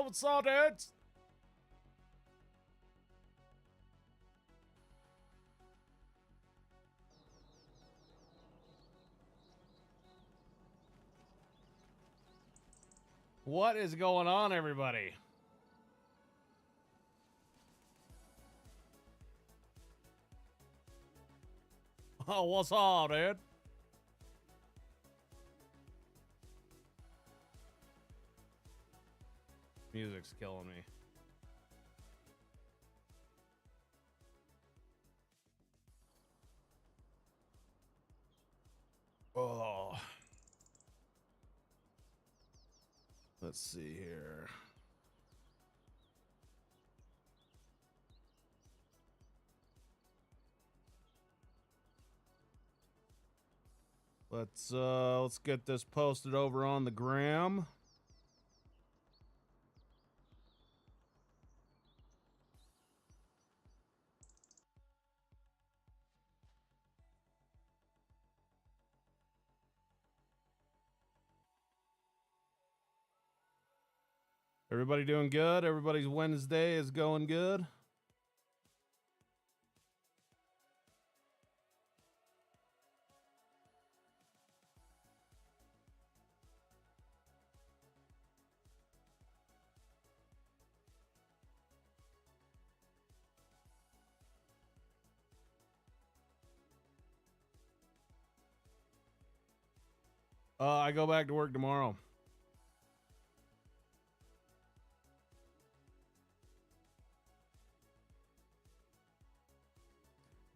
What's up, dudes? What is going on, everybody? Oh, what's up, dude? Music's killing me. Oh. Let's see here. Let's get this posted over on the gram. Everybody doing good? Everybody's Wednesday is going good? I go back to work tomorrow.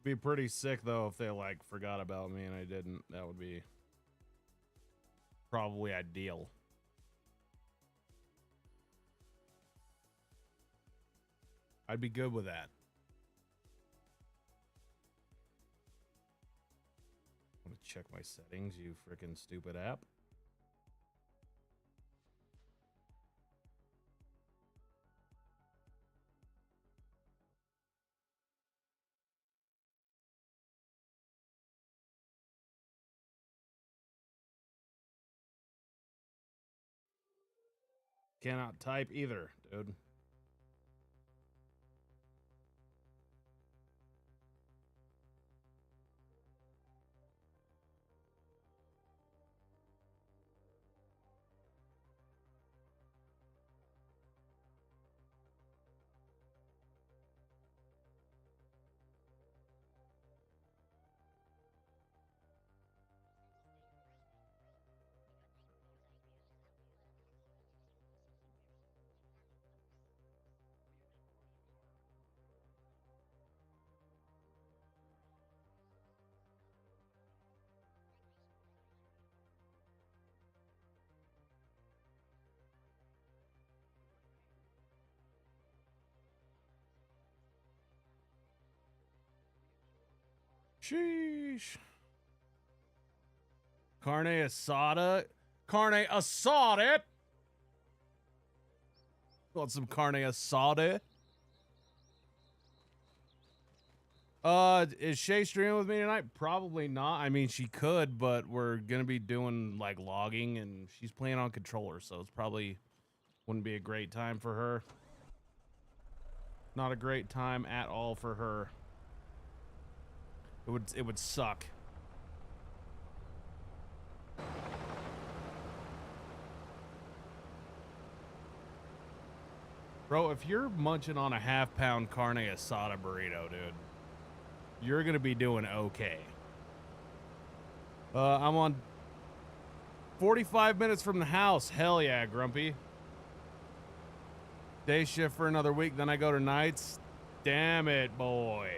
Be pretty sick though if they like forgot about me and I didn't. That would be probably ideal. I'd be good with that. I want to check my settings, you freaking stupid app. Cannot type either, dude. Sheesh. Carne asada. Carne asada. Want some carne asada? Is Shay streaming with me tonight? Probably not. I mean, she could, but we're gonna be doing like logging, and she's playing on controller, so it's probably wouldn't be a great time for her. Not a great time at all for her. It would suck. Bro, if you're munching on a half-pound carne asada burrito, dude, you're gonna be doing okay. I'm on 45 minutes from the house. Hell yeah, Grumpy. Day shift for another week, then I go to nights. Damn it, boy.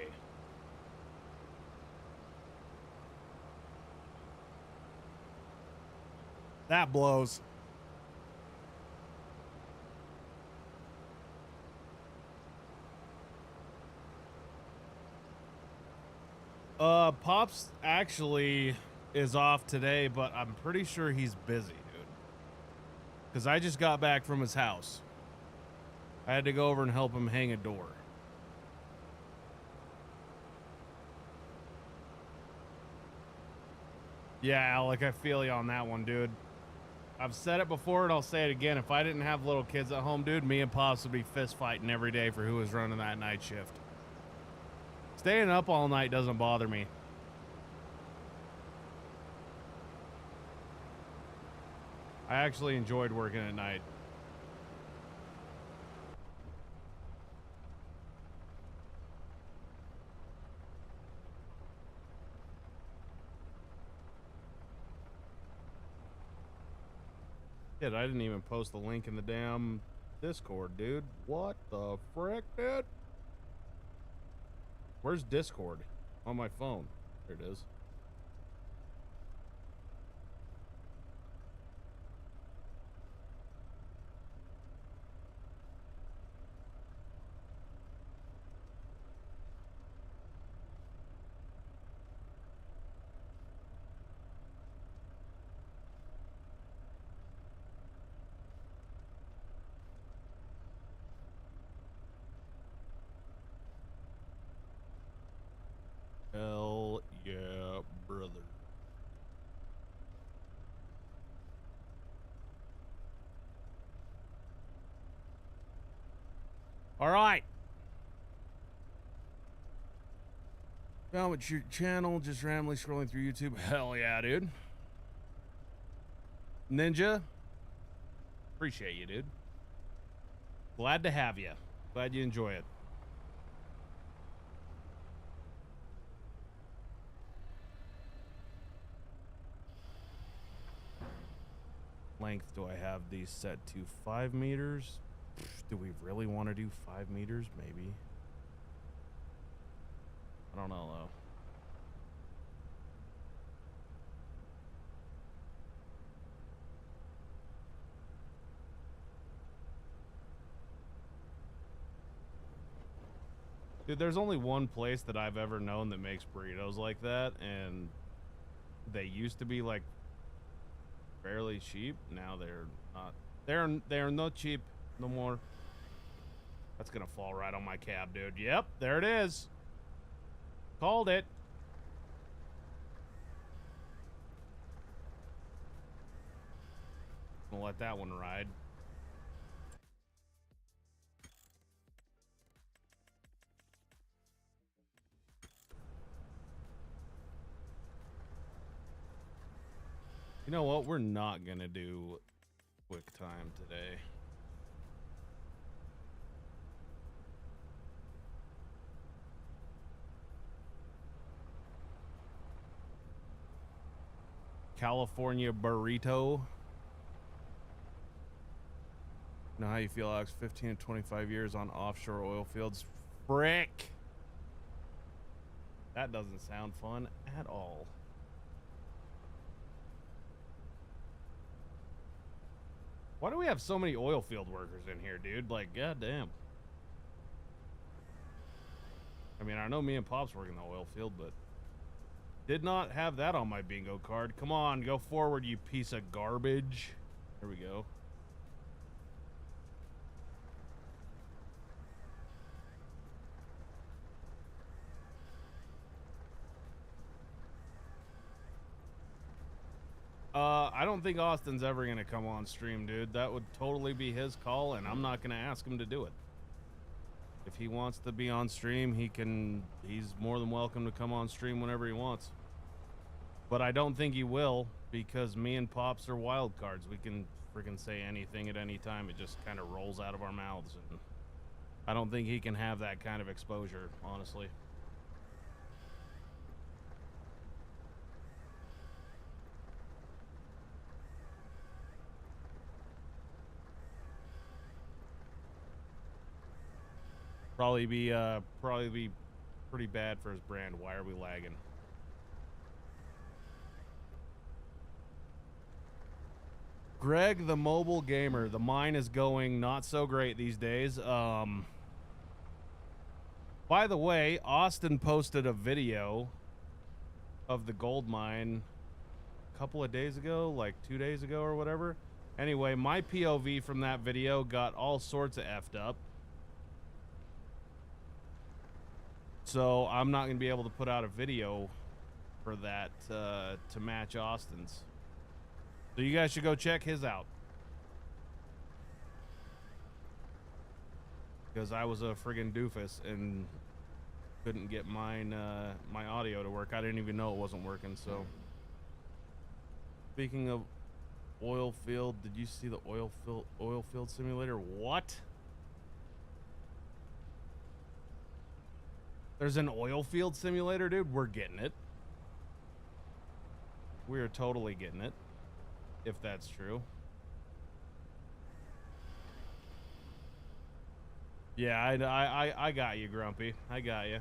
That blows. Pops actually is off today, but I'm pretty sure he's busy, dude. Because I just got back from his house. I had to go over and help him hang a door. Yeah, Alec, I feel you on that one, dude. I've said it before and I'll say it again. If I didn't have little kids at home, dude, me and Pops would be fist fighting every day for who was running that night shift. Staying up all night doesn't bother me. I actually enjoyed working at night. Shit, I didn't even post the link in the damn Discord, dude. What the frick, dude? Where's Discord? On my phone. There it is. Hell yeah, brother. All right. Found with your channel, just randomly scrolling through YouTube. Hell yeah, dude. Ninja, appreciate you, dude. Glad to have you. Glad you enjoy it. Length do I have these set to 5 meters? Do we really want to do 5 meters? Maybe. I don't know though. Dude, there's only one place that I've ever known that makes burritos like that, and they used to be like fairly cheap. Now they're not. They're not cheap no more. That's gonna fall right on my cab, dude. Yep, there it is. Called it. Gonna let that one ride. You know what? We're not gonna do quick time today. California burrito. Know how you feel, Alex? 15 to 25 years on offshore oil fields. Frick! That doesn't sound fun at all. Why do we have so many oil field workers in here, dude? Like, goddamn. I mean, I know me and Pops work in the oil field, but did not have that on my bingo card. Come on, go forward, you piece of garbage. There we go. I don't think Austin's ever gonna come on stream, dude. That would totally be his call, and I'm not gonna ask him to do it. If he wants to be on stream, he's more than welcome to come on stream whenever he wants. But I don't think he will, because me and Pops are wild cards. We can freaking say anything at any time. It just kind of rolls out of our mouths, and I don't think he can have that kind of exposure, honestly. Probably be pretty bad for his brand. Why are we lagging? Greg the mobile gamer, the mine is going not so great these days. By the way, Austin posted a video of the gold mine a couple of days ago, like 2 days ago or whatever. Anyway, my POV from that video got all sorts of effed up. So I'm not going to be able to put out a video for that to match Austin's. So you guys should go check his out. Because I was a friggin' doofus and couldn't get mine, my audio to work. I didn't even know it wasn't working, so. Speaking of oil field, did you see the oil field simulator? What? There's an oil field simulator, dude? We're getting it. We are totally getting it. If that's true. Yeah, I got you, Grumpy. I got you.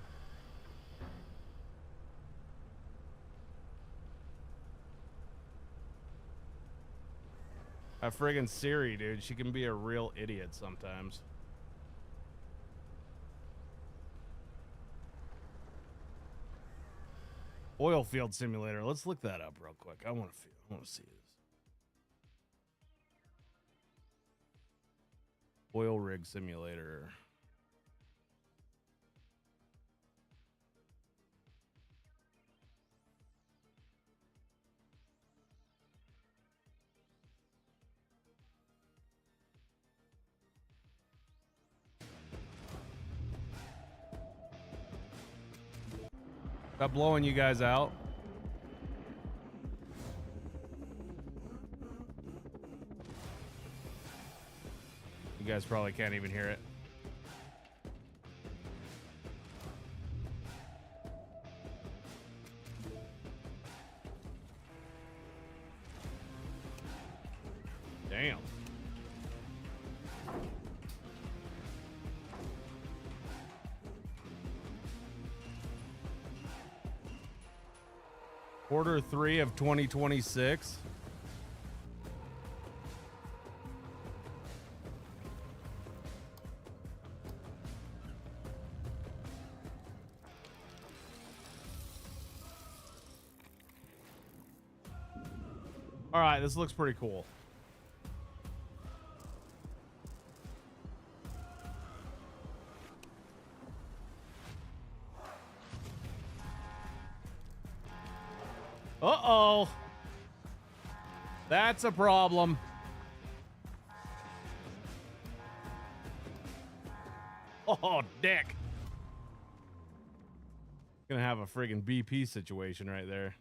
A friggin' Siri, dude. She can be a real idiot sometimes. Oil field simulator. Let's look that up real quick. I want to see this. Oil rig simulator. Stop blowing you guys out. You guys probably can't even hear it. Damn. Q3 of 2026. All right, this looks pretty cool. Uh-oh. That's a problem. Oh, dick. Gonna have a friggin' BP situation right there.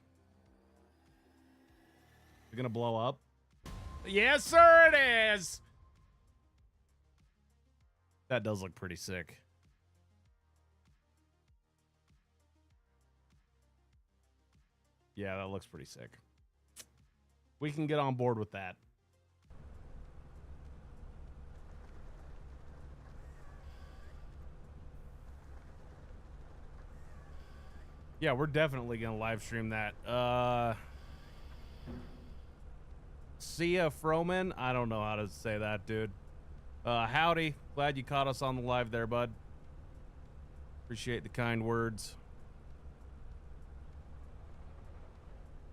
It's gonna blow up. Yes, sir, it is. That does look pretty sick. Yeah, that looks pretty sick. We can get on board with that. Yeah, we're definitely gonna live stream that. Sia Froman, I don't know how to say that, dude. Howdy, glad you caught us on the live there, bud. Appreciate the kind words.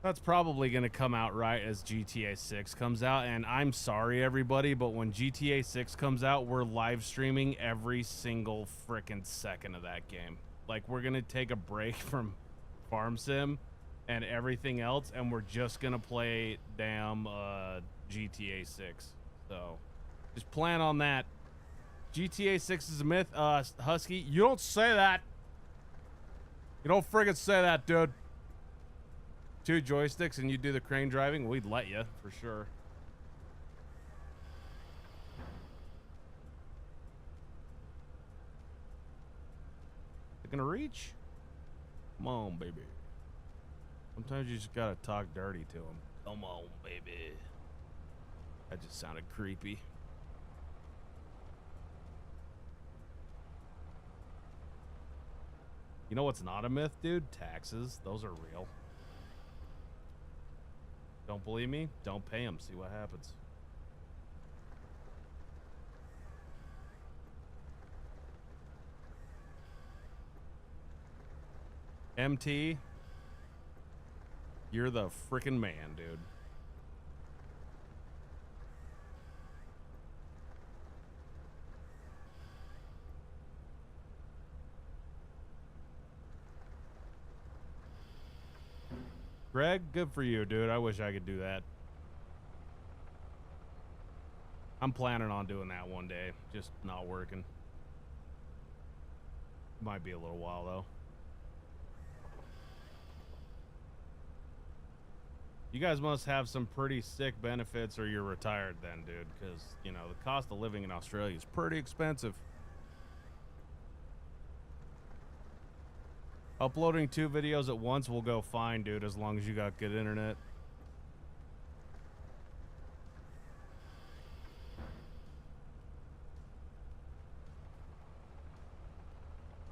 That's probably going to come out right as GTA 6 comes out, and I'm sorry, everybody, but when GTA 6 comes out, we're live streaming every single frickin' second of that game. Like, we're going to take a break from Farm Sim and everything else, and we're just going to play damn GTA 6. So, just plan on that. GTA 6 is a myth. Husky, you don't say that. You don't friggin' say that, dude. 2 joysticks and you do the crane driving, we'd let you for sure. They're gonna reach? Come on, baby. Sometimes you just gotta talk dirty to them. Come on, baby. That just sounded creepy. You know what's not a myth, dude? Taxes. Those are real. Don't believe me? Don't pay them. See what happens. MT, you're the frickin' man, dude. Greg, good for you, dude. I wish I could do that. I'm planning on doing that one day. Just not working. Might be a little while though. You guys must have some pretty sick benefits or you're retired then, dude, because, you know, the cost of living in Australia is pretty expensive. Uploading 2 videos at once will go fine, dude, as long as you got good internet.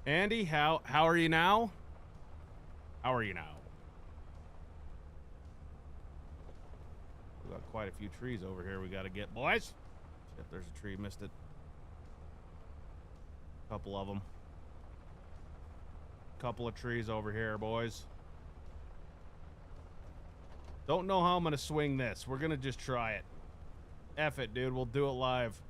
Andy, how are you now? How are you now? We got quite a few trees over here we got to get, boys. Shit, there's a tree, missed it. Couple of them. Couple of trees over here, boys. Don't know how I'm gonna swing this. We're gonna just try it. F it, dude. We'll do it live.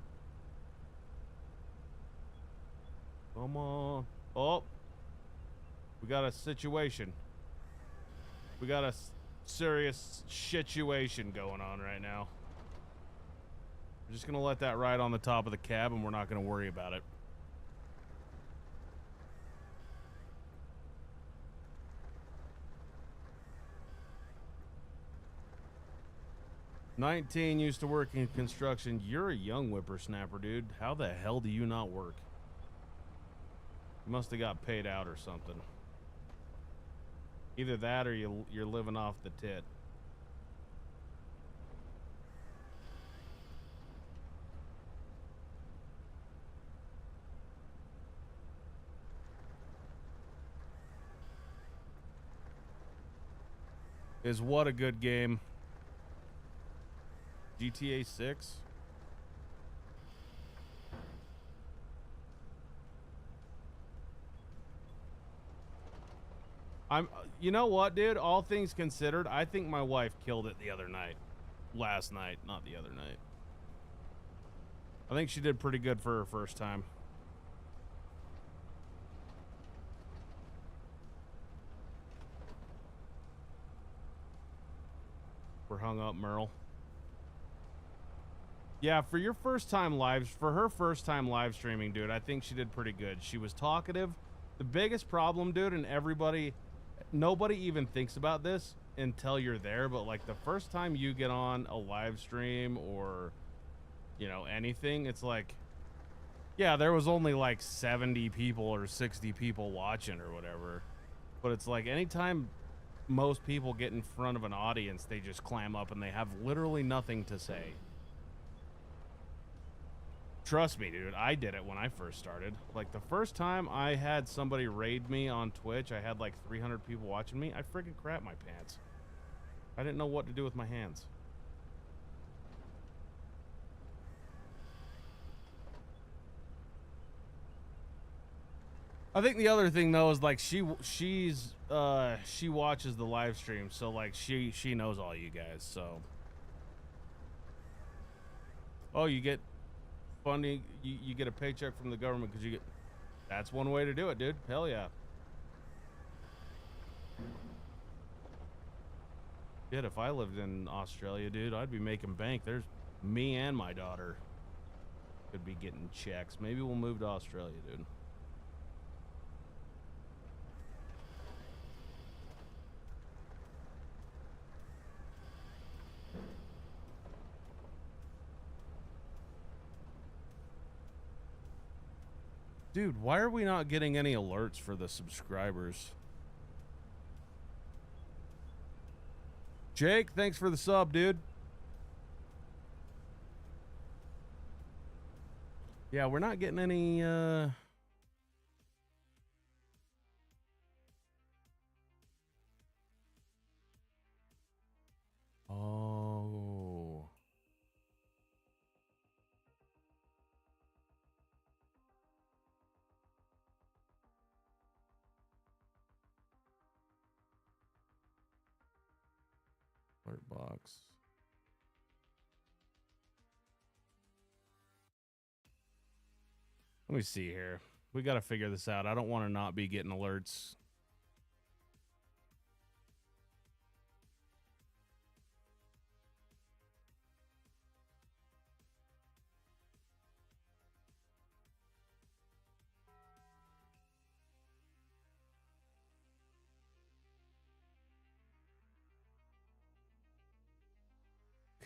Come on. Oh. We got a situation. We got a serious situation going on right now. We're just gonna let that ride on the top of the cab and we're not gonna worry about it. "19, used to work in construction." You're a young whippersnapper, dude. How the hell do you not work? You must have got paid out or something. Either that or you're living off the tit. Is what a good game. GTA 6? You know what, dude? All things considered, I think my wife killed it the other night. Last night, not the other night. I think she did pretty good for her first time. We're hung up, Merle. Yeah, for her first time live streaming, dude, I think she did pretty good. She was talkative. The biggest problem, dude, and nobody even thinks about this until you're there, but like the first time you get on a live stream or, you know, anything, it's like, yeah, there was only like 70 people or 60 people watching or whatever, but it's like anytime most people get in front of an audience, they just clam up and they have literally nothing to say. Trust me, dude, I did it when I first started. Like, the first time I had somebody raid me on Twitch, I had like 300 people watching me. I freaking crap my pants. I didn't know what to do with my hands. I think the other thing though is like she watches the live stream, so like she knows all you guys. So, oh, you get funding, you get a paycheck from the government because you get. That's one way to do it, dude. Hell yeah. Shit, if I lived in Australia, dude, I'd be making bank. There's me and my daughter could be getting checks. Maybe we'll move to Australia, dude. Dude, why are we not getting any alerts for the subscribers? Jake, thanks for the sub, dude. Yeah, we're not getting any, Oh. Alert box. Let me see here. We got to figure this out. I don't want to not be getting alerts.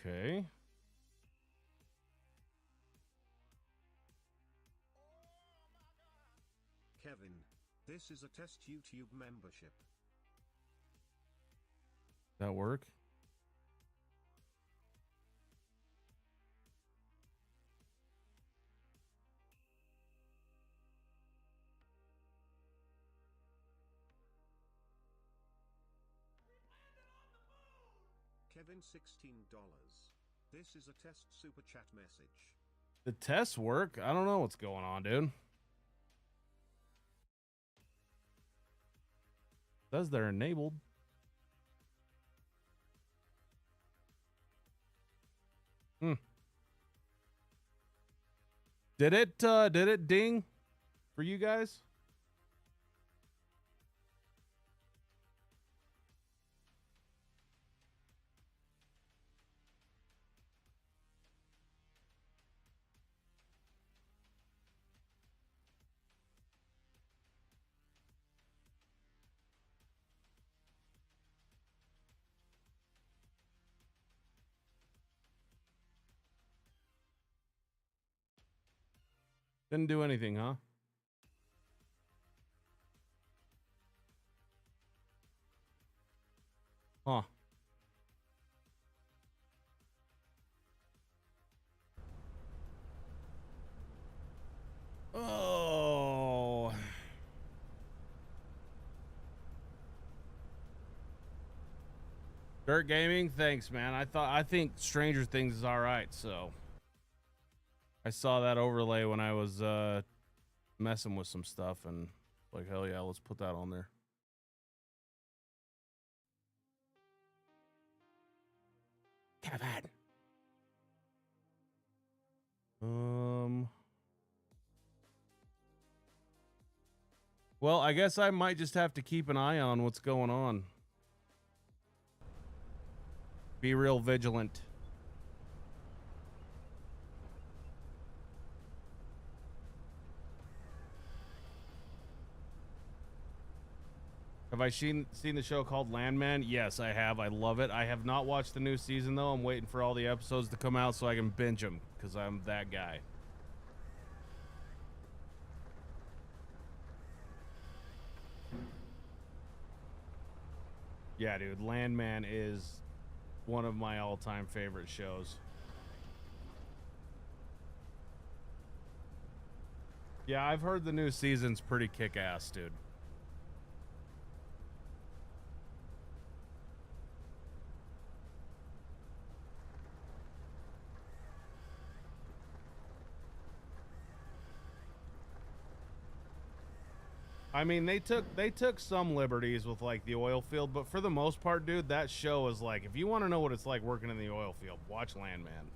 Okay. Kevin, this is a test YouTube membership. That work? Kevin, $16. This is a test super chat message. The tests work? I don't know what's going on, dude. Says they're enabled. Did it ding for you guys? Didn't do anything, huh? Huh. Oh. Dirt Gaming, thanks, man. I think Stranger Things is all right, so I saw that overlay when I was messing with some stuff, and like, hell yeah, let's put that on there. Kevin. Well, I guess I might just have to keep an eye on what's going on. Be real vigilant. Have I seen the show called Landman? Yes, I have. I love it. I have not watched the new season, though. I'm waiting for all the episodes to come out so I can binge them, because I'm that guy. Yeah, dude. Landman is one of my all-time favorite shows. Yeah, I've heard the new season's pretty kick-ass, dude. I mean, they took some liberties with like the oil field, but for the most part, dude, that show is like, if you want to know what it's like working in the oil field, watch Landman.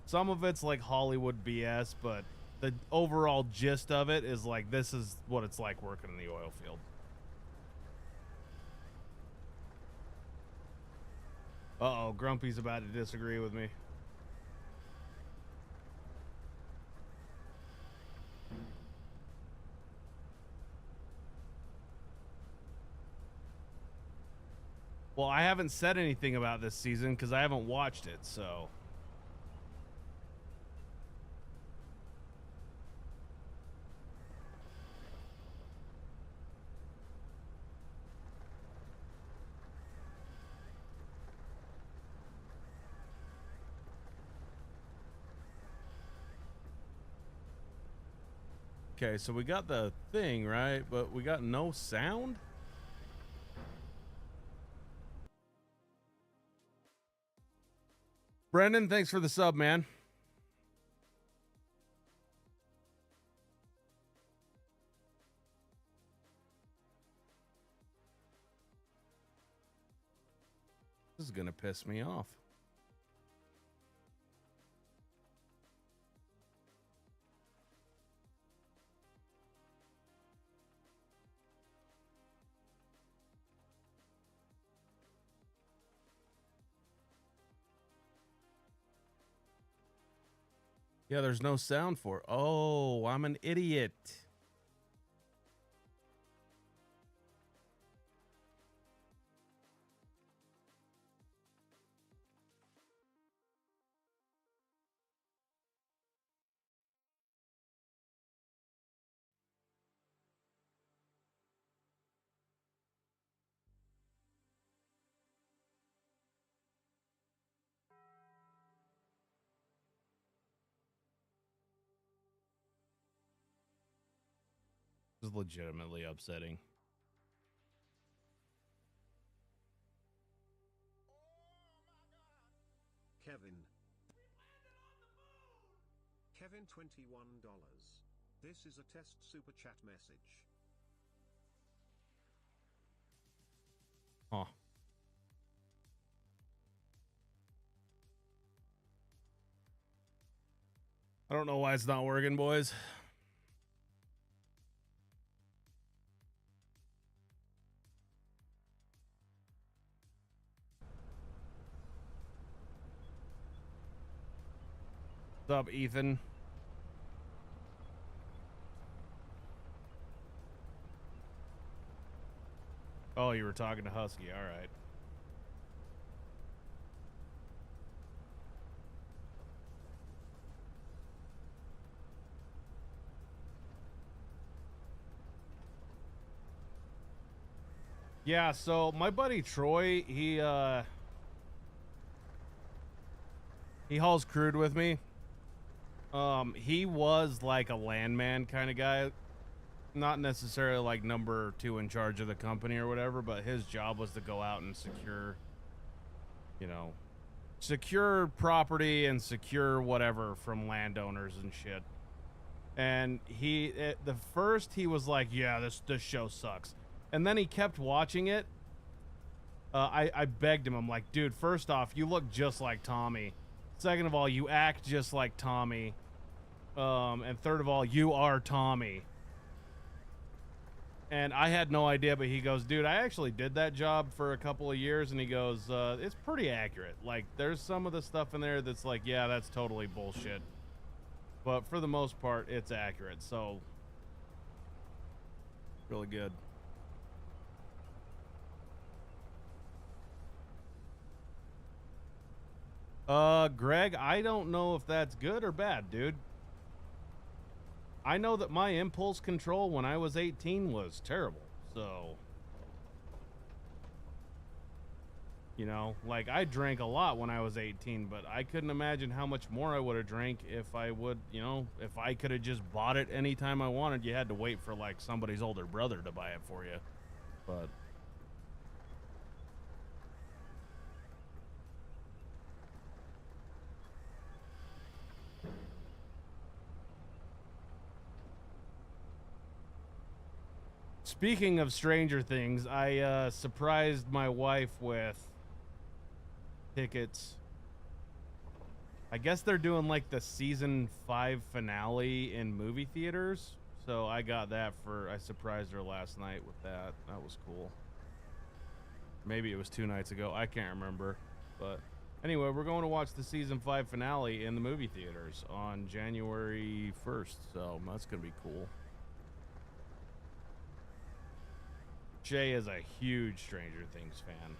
Some of it's like Hollywood BS, but the overall gist of it is like, this is what it's like working in the oil field. Uh-oh, Grumpy's about to disagree with me. Well, I haven't said anything about this season because I haven't watched it, so. Okay, so we got the thing, right? But we got no sound? Brendan, thanks for the sub, man. This is gonna piss me off. Yeah, there's no sound for it. Oh, I'm an idiot. It's legitimately upsetting. Kevin. Kevin, $21. This is a test super chat message. Huh. I don't know why it's not working, boys. What's up, Ethan? Oh, you were talking to Husky. All right. Yeah, so my buddy Troy, he hauls crude with me. He was like a landman kind of guy. Not necessarily like number 2 in charge of the company or whatever, but his job was to go out and secure, you know, secure property and secure whatever from landowners and shit. And the first he was like, yeah, this show sucks. And then he kept watching it. I begged him. I'm like, dude, first off, you look just like Tommy. Second of all, you act just like Tommy. And third of all, you are Tommy. And I had no idea, but he goes, dude, I actually did that job for a couple of years. And he goes, it's pretty accurate. Like, there's some of the stuff in there that's like, yeah, that's totally bullshit. But for the most part, it's accurate. So, really good. Greg, I don't know if that's good or bad, dude. I know that my impulse control when I was 18 was terrible. So, you know, like I drank a lot when I was 18, but I couldn't imagine how much more I would have drank if I would, you know, if I could have just bought it anytime I wanted. You had to wait for like somebody's older brother to buy it for you. But speaking of Stranger Things, I surprised my wife with tickets. I guess they're doing like the season 5 finale in movie theaters. So I got that I surprised her last night with that. That was cool. Maybe it was 2 nights ago. I can't remember. But anyway, we're going to watch the season 5 finale in the movie theaters on January 1st. So that's going to be cool. Jay is a huge Stranger Things fan.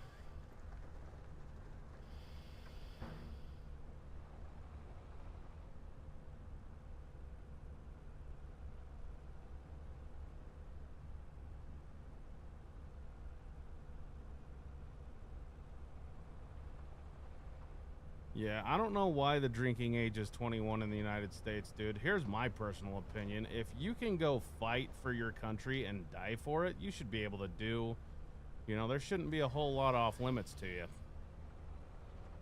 Yeah, I don't know why the drinking age is 21 in the United States, dude. Here's my personal opinion. If you can go fight for your country and die for it, you should be able to do, you know, there shouldn't be a whole lot off limits to you.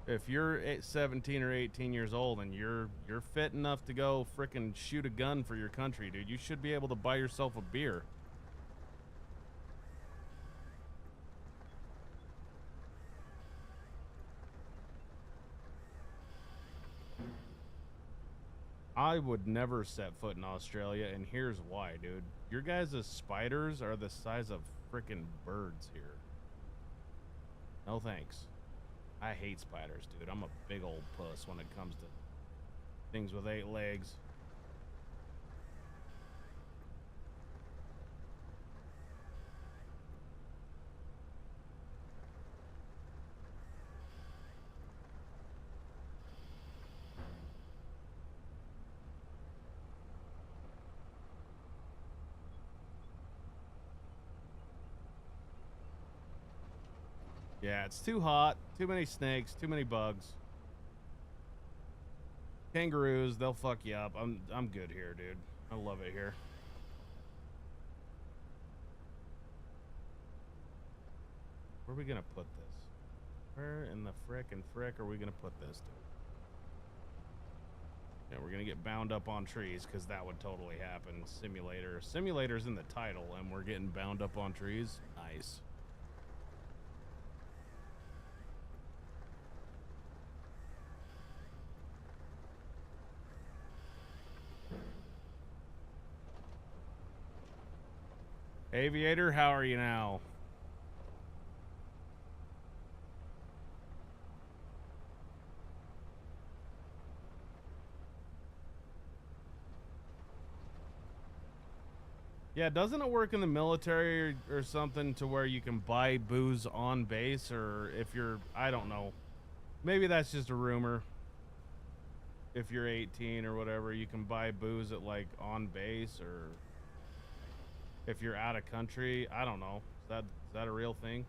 If you're 17 or 18 years old and you're fit enough to go frickin' shoot a gun for your country, dude, you should be able to buy yourself a beer. I would never set foot in Australia, and here's why, dude. Your guys' spiders are the size of frickin' birds here. No thanks. I hate spiders, dude. I'm a big old puss when it comes to things with 8 legs. Yeah, it's too hot, too many snakes, too many bugs. Kangaroos, they'll fuck you up. I'm good here, dude. I love it here. Where are we gonna put this? Where in the frick are we gonna put this, dude? Yeah, we're gonna get bound up on trees because that would totally happen. Simulator's in the title, and we're getting bound up on trees. Nice. Aviator, how are you now? Yeah, doesn't it work in the military or something to where you can buy booze on base, or if you're, I don't know. Maybe that's just a rumor. If you're 18 or whatever, you can buy booze at like on base, or if you're out of country, I don't know. Is that a real thing?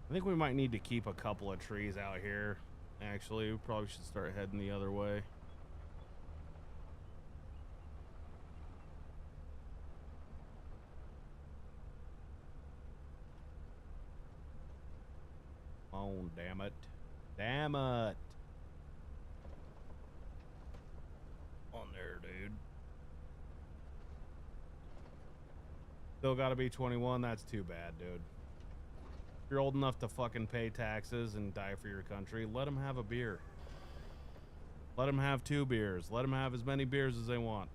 I think we might need to keep a couple of trees out here. Actually, we probably should start heading the other way. Oh, damn it. Damn it. On there, dude. Still gotta be 21. That's too bad, dude. If you're old enough to fucking pay taxes and die for your country, let them have a beer. Let them have 2 beers. Let them have as many beers as they want.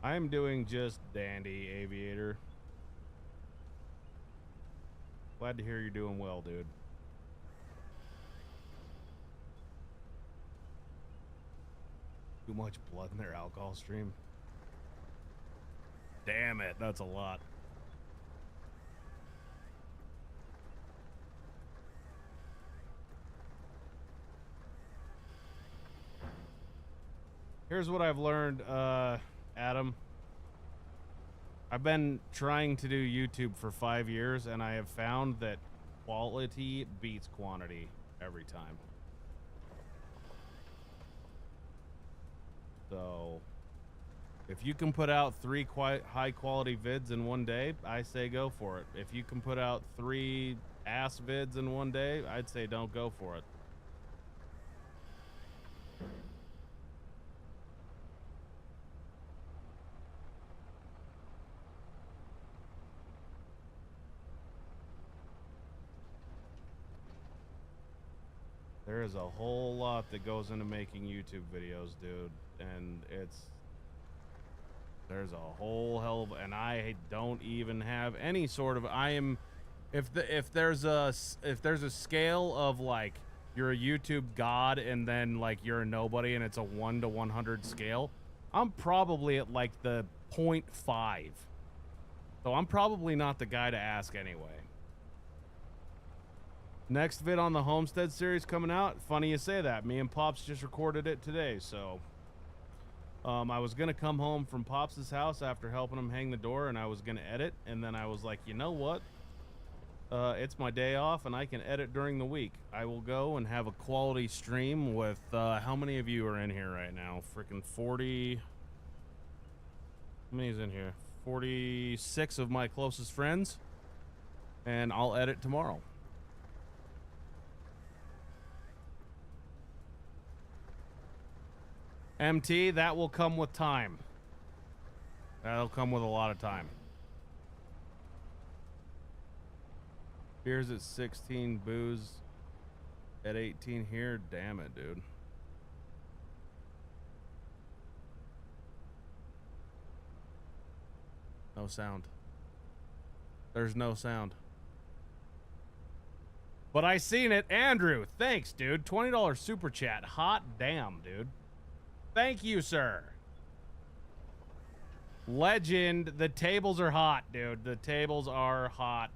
I am doing just dandy, Aviator. Glad to hear you're doing well, dude. Too much blood in their alcohol stream. Damn it, that's a lot. Here's what I've learned, Adam. I've been trying to do YouTube for 5 years, and I have found that quality beats quantity every time. So, if you can put out 3 quite high quality vids in one day, I say go for it. If you can put out 3 ass vids in one day, I'd say don't go for it. There is a whole lot that goes into making YouTube videos, dude, and there's a whole hell of, and I don't even have any sort of, if there's a scale of like you're a YouTube god and then like you're a nobody and it's a 1 to 100 scale, I'm probably at like the 0.5. So I'm probably not the guy to ask anyway. Next vid on the Homestead series coming out. Funny you say that. Me and Pops just recorded it today, so I was gonna come home from Pops' house after helping him hang the door, and I was gonna edit, and then I was like, you know what? It's my day off, and I can edit during the week. I will go and have a quality stream with how many of you are in here right now? Freaking 40. How many's in here? 46 of my closest friends, and I'll edit tomorrow. MT, that will come with time. That'll come with a lot of time. Beers at 16, booze at 18 here. Damn it, dude. No sound. There's no sound. But I seen it. Andrew, thanks, dude. $20 super chat. Hot damn, dude. Thank you, sir. Legend. The tables are hot, dude. The tables are hot.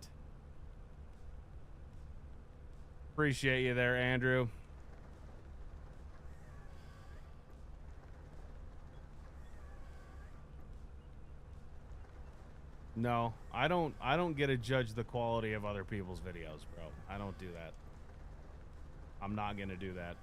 Appreciate you there, Andrew. No, I don't get to judge the quality of other people's videos, bro. I don't do that. I'm not gonna do that.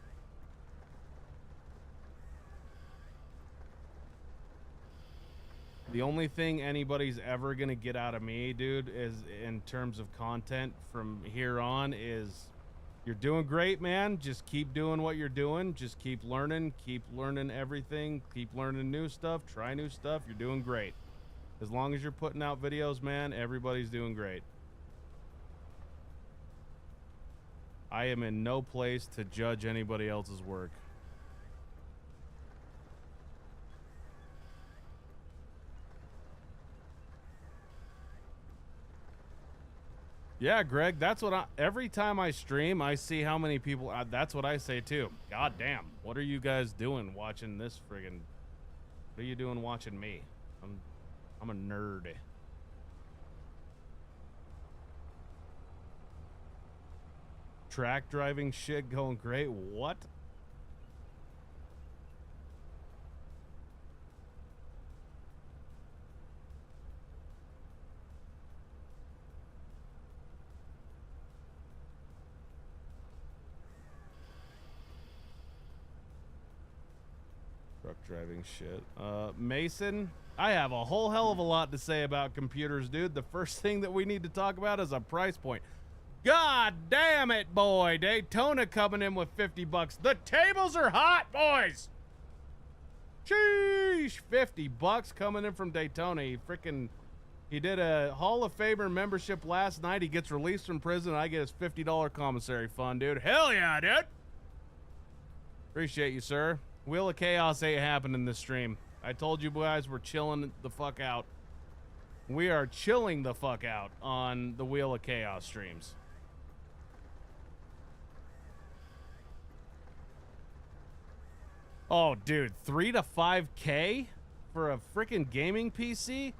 The only thing anybody's ever gonna get out of me, dude, is in terms of content from here on is you're doing great, man. Just keep doing what you're doing. Just keep learning everything. Keep learning new stuff. Try new stuff. You're doing great. As long as you're putting out videos, man, everybody's doing great. I am in no place to judge anybody else's work. Yeah, Greg, that's what every time I stream, I see how many people, that's what I say too. God damn, what are you guys doing watching this friggin', what are you doing watching me? I'm a nerd. Track driving shit going great. What? Truck driving shit. Mason, I have a whole hell of a lot to say about computers, dude. The first thing that we need to talk about is a price point. God damn it, boy. Daytona coming in with 50 bucks. The tables are hot, boys. Sheesh. 50 bucks coming in from Daytona. He did a Hall of Famer membership last night. He gets released from prison. I get his $50 commissary fund, dude. Hell yeah, dude. Appreciate you, sir. Wheel of Chaos ain't happening this stream. I told you guys we're chilling the fuck out. We are chilling the fuck out on the Wheel of Chaos streams. Oh, dude, 3 to 5K for a freaking gaming PC?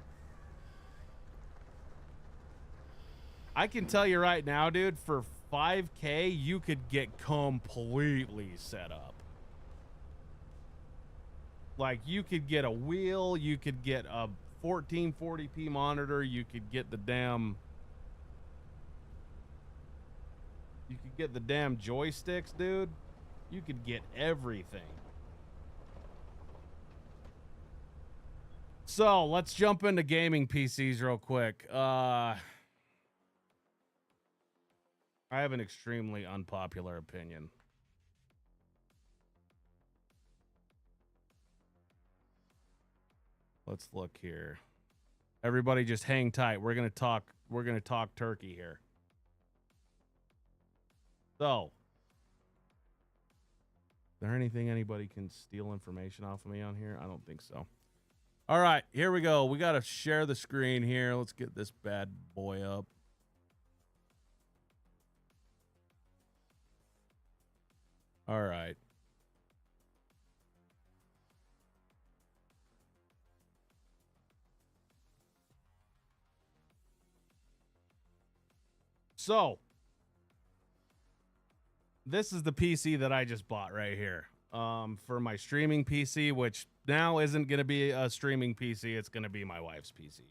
I can tell you right now, dude, for 5K, you could get completely set up. Like, you could get a wheel, you could get a 1440p monitor, you could get the damn... You could get the damn joysticks, dude. You could get everything. So, let's jump into gaming PCs real quick. I have an extremely unpopular opinion. Let's look here. Everybody just hang tight. We're going to talk turkey here. So, is there anything anybody can steal information off of me on here? I don't think so. All right, here we go. We got to share the screen here. Let's get this bad boy up. All right. So, this is the PC that I just bought right here. For my streaming PC, which now isn't going to be a streaming PC. It's going to be my wife's PC.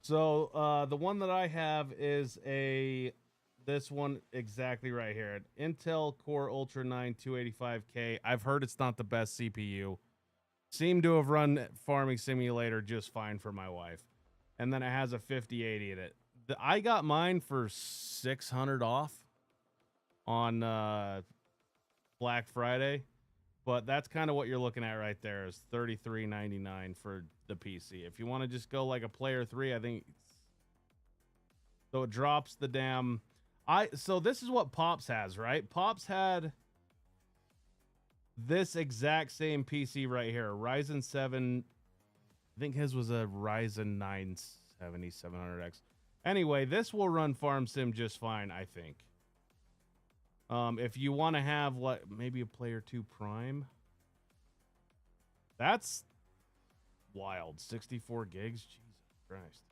So, the one that I have is this one exactly right here. An Intel Core Ultra 9 285K. I've heard it's not the best CPU. Seemed to have run Farming Simulator just fine for my wife. And then it has a 5080 in it. I got mine for $600 off on Black Friday, but that's kind of what you're looking at right there is $33.99 for the PC. If you want to just go like a Player 3, I think so. It drops the damn. So this is what Pops has, right? Pops had this exact same PC right here, Ryzen 7 I think his was a Ryzen 9 7700X. Anyway, this will run Farm Sim just fine, I think. If you want to have like maybe a Player 2 Prime, that's wild. 64 gigs, Jesus Christ.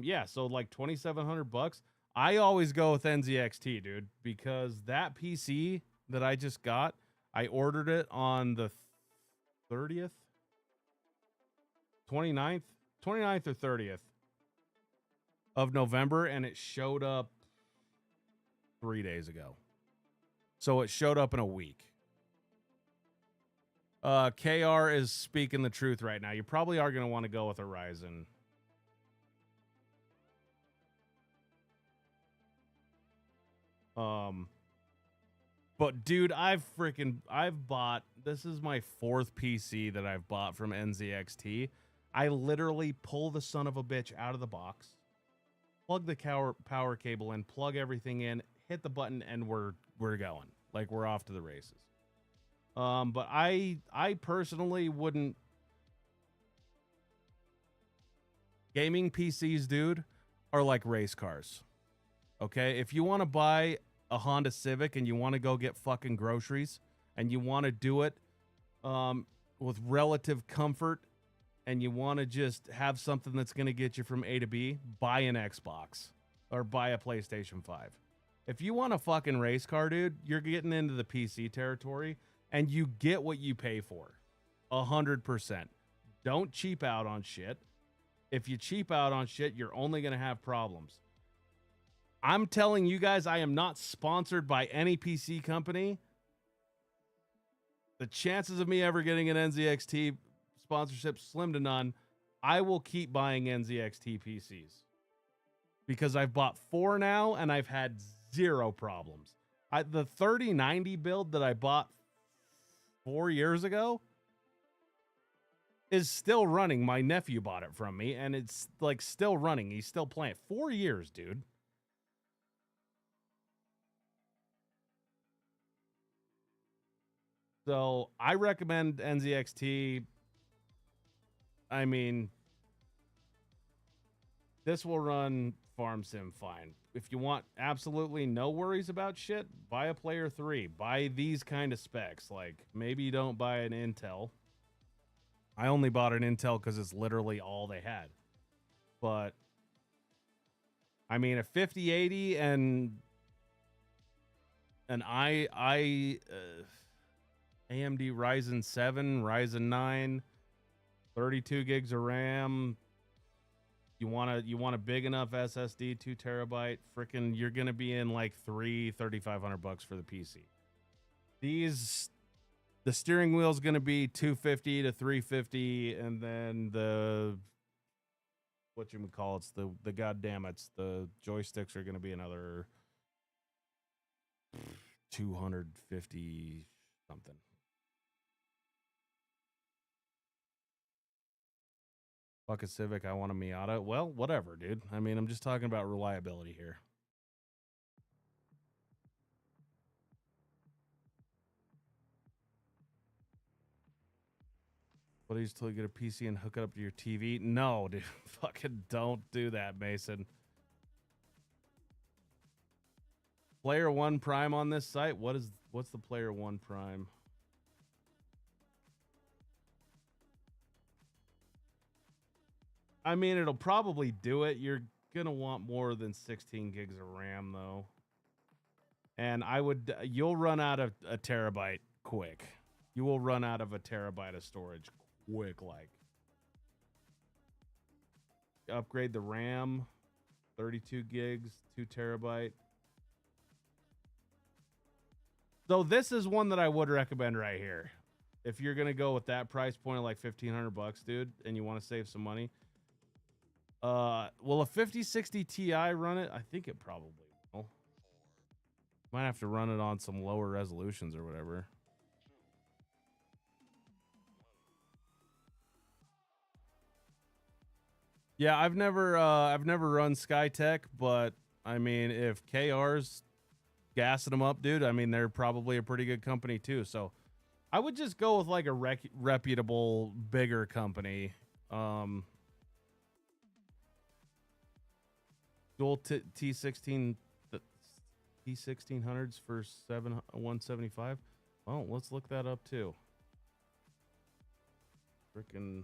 Yeah, so like $2,700. I always go with NZXT, dude, because that PC that I just got, I ordered it on the 30th, 29th or 30th of November, and it showed up 3 days ago. So it showed up in a week. KR is speaking the truth right now. You probably are going to want to go with a Ryzen. But dude, I've bought, this is my 4th PC that I've bought from NZXT. I literally pull the son of a bitch out of the box, plug the power cable in, plug everything in, hit the button, and we're going. Like, we're off to the races. But I personally wouldn't. Gaming PCs, dude, are like race cars. Okay? If you want to buy a Honda Civic and you want to go get fucking groceries and you want to do it with relative comfort and you want to just have something that's going to get you from A to B, buy an Xbox or buy a PlayStation 5. If you want a fucking race car, dude, you're getting into the PC territory and you get what you pay for. 100%. Don't cheap out on shit. If you cheap out on shit, you're only going to have problems. I'm telling you guys, I am not sponsored by any PC company. The chances of me ever getting an NZXT sponsorship, slim to none. I will keep buying NZXT PCs because I've bought 4 now and I've had 0 problems. The 3090 build that I bought 4 years ago is still running. My nephew bought it from me and it's like still running. He's still playing. 4 years, dude. So I recommend NZXT. I mean, this will run Farm Sim fine. If you want absolutely no worries about shit, buy a Player 3. Buy these kind of specs. Like, maybe you don't buy an Intel. I only bought an Intel because it's literally all they had. But, I mean, a 5080 and an AMD Ryzen 7, Ryzen 9, 32 gigs of RAM. You want a big enough SSD, 2 terabyte. Freaking, you're gonna be in like $3,500 for the PC. The steering wheel is gonna be $250 to $350, and then the the the joysticks are gonna be another $250 something. Fuck a Civic, I want a Miata. Well, whatever, dude. I mean, I'm just talking about reliability here. What do you still get a PC and hook it up to your TV? No, dude. Fucking don't do that, Mason. Player 1 Prime on this site? What's the Player 1 Prime? I mean, it'll probably do it. You're going to want more than 16 gigs of RAM, though. And you'll run out of a terabyte quick. You will run out of a terabyte of storage quick, like. Upgrade the RAM, 32 gigs, 2 terabyte. So this is one that I would recommend right here. If you're going to go with that price point of like $1,500, dude, and you want to save some money. Will a 5060 Ti run it? I think it probably will. Might have to run it on some lower resolutions or whatever. Yeah, I've never run Skytech, but I mean, if KR's gassing them up, dude, I mean, they're probably a pretty good company too. So I would just go with like a reputable, bigger company. Dual T16 T1600s for 175. Well, let's look that up too. Frickin'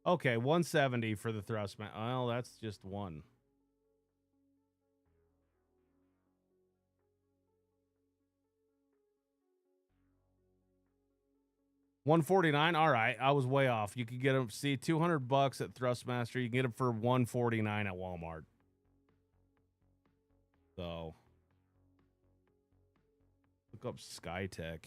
okay, 170 for the thrust man. Well, that's just one. $149. All right, I was way off. You could get them. See, $200 at Thrustmaster. You can get them for $149 at Walmart. So look up SkyTech.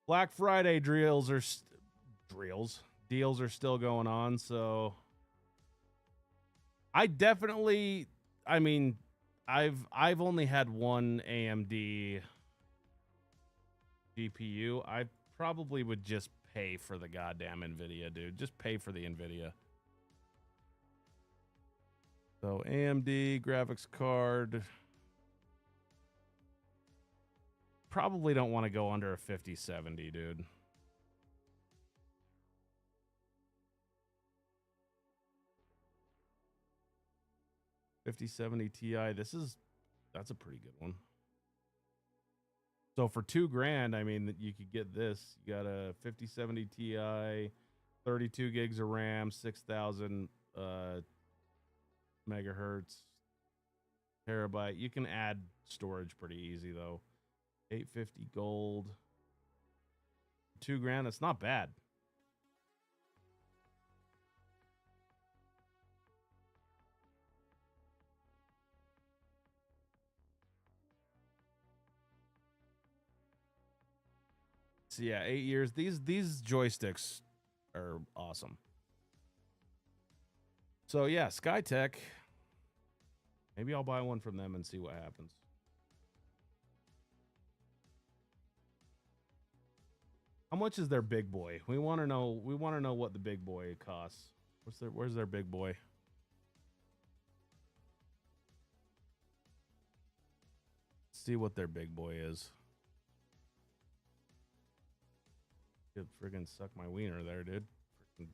Black Friday deals are still going on. So I definitely. I mean, I've only had one AMD GPU. I probably would just pay for the goddamn NVIDIA, dude. Just pay for the NVIDIA. So AMD graphics card. Probably don't want to go under a 5070, dude. $5070 Ti. That's a pretty good one. So for $2,000, I mean, you could get this. You got a 5070 Ti, 32 gigs of RAM, 6,000 megahertz, terabyte. You can add storage pretty easy though. 850 gold. $2,000. That's not bad. So yeah, 8 years. These joysticks are awesome. So yeah, SkyTech. Maybe I'll buy one from them and see what happens. How much is their big boy? We want to know. We want to know what the big boy costs. Where's their big boy? Let's see what their big boy is. Could friggin' suck my wiener there, dude. Frickin'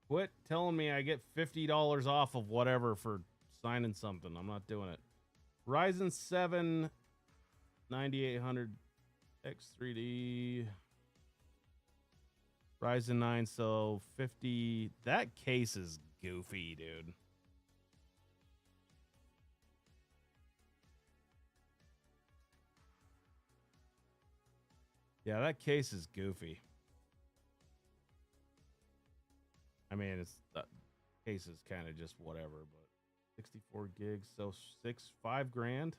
quit telling me I get $50 off of whatever for signing something. I'm not doing it. Ryzen 7 9800 X3D. Ryzen 9, so 50. That case is goofy, dude. Yeah, that case is goofy. I mean, it's that case is kind of just whatever, but 64 gigs, so $5,000.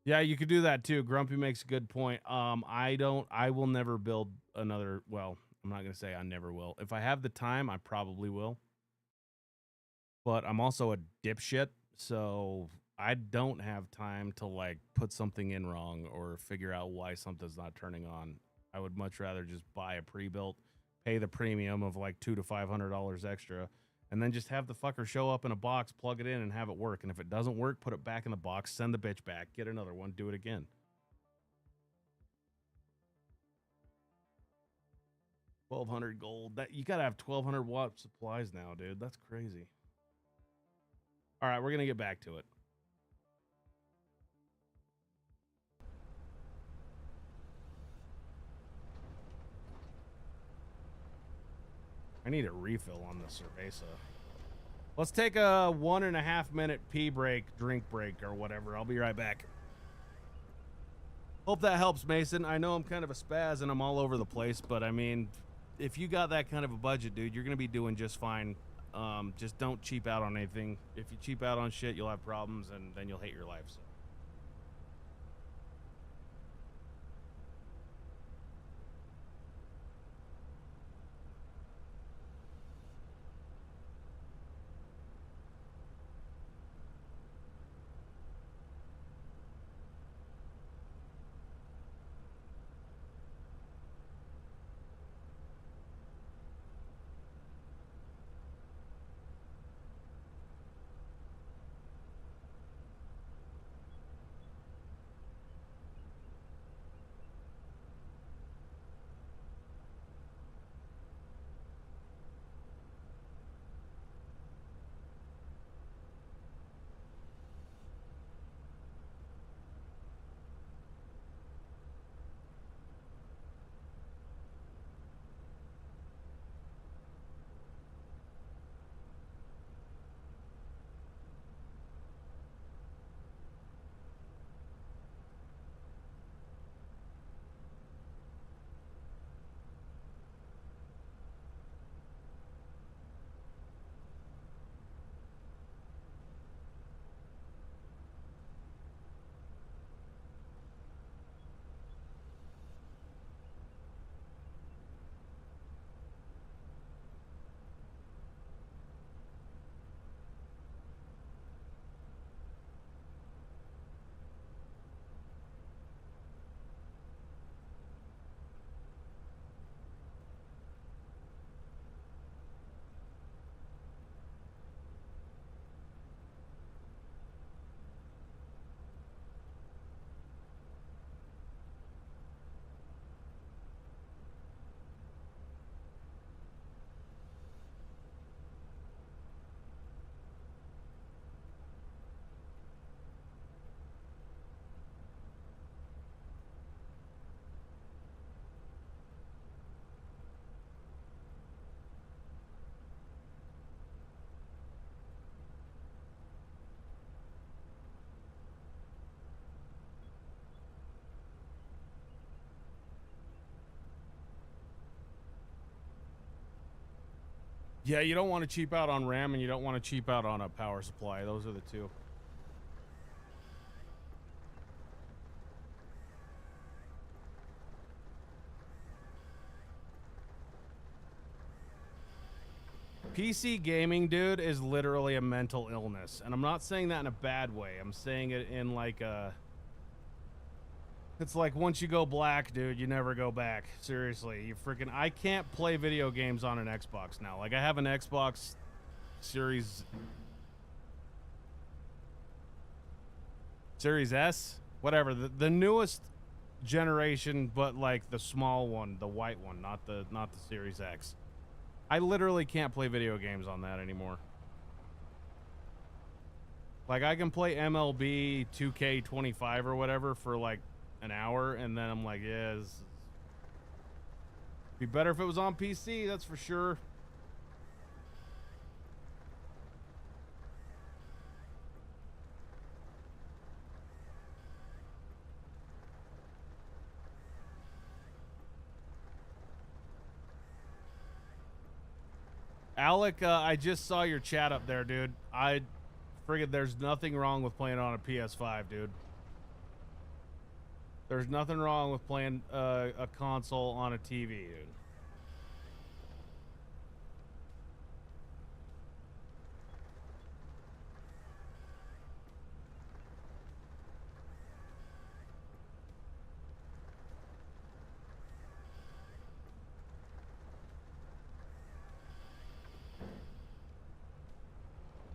Yeah, you could do that too. Grumpy makes a good point. I will never build another. Well, I'm not going to say I never will. If I have the time, I probably will. But I'm also a dipshit, so I don't have time to like put something in wrong or figure out why something's not turning on. I would much rather just buy a pre-built, pay the premium of like $200 to $500 extra, and then just have the fucker show up in a box, plug it in, and have it work. And if it doesn't work, put it back in the box, send the bitch back, get another one, do it again. $1,200 gold. That you gotta have 1,200 watt supplies now, dude. That's crazy. All right, we're gonna get back to it. I need a refill on the cerveza. Let's take a 1.5 minute pee break, drink break, or whatever. I'll be right back. Hope that helps, Mason. I know I'm kind of a spaz and I'm all over the place, but I mean, if you got that kind of a budget, dude, you're going to be doing just fine. Just don't cheap out on anything. If you cheap out on shit, you'll have problems, and then you'll hate your life. So. Yeah, you don't want to cheap out on RAM, and you don't want to cheap out on a power supply. Those are the two. PC gaming, dude, is literally a mental illness. And I'm not saying that in a bad way. I'm saying it in like a... It's like once you go black, dude, you never go back. Seriously, you freaking... I can't play video games on an Xbox now. Like, I have an Xbox Series S? Whatever. The newest generation, but like the small one, the white one, not the Series X. I literally can't play video games on that anymore. Like, I can play MLB 2K25 or whatever for like an hour, and then I'm like, yeah, this be better if it was on PC, that's for sure. Alec, I just saw your chat up there, dude. I friggin' there's nothing wrong with playing on a PS5, dude. There's nothing wrong with playing a console on a TV, dude.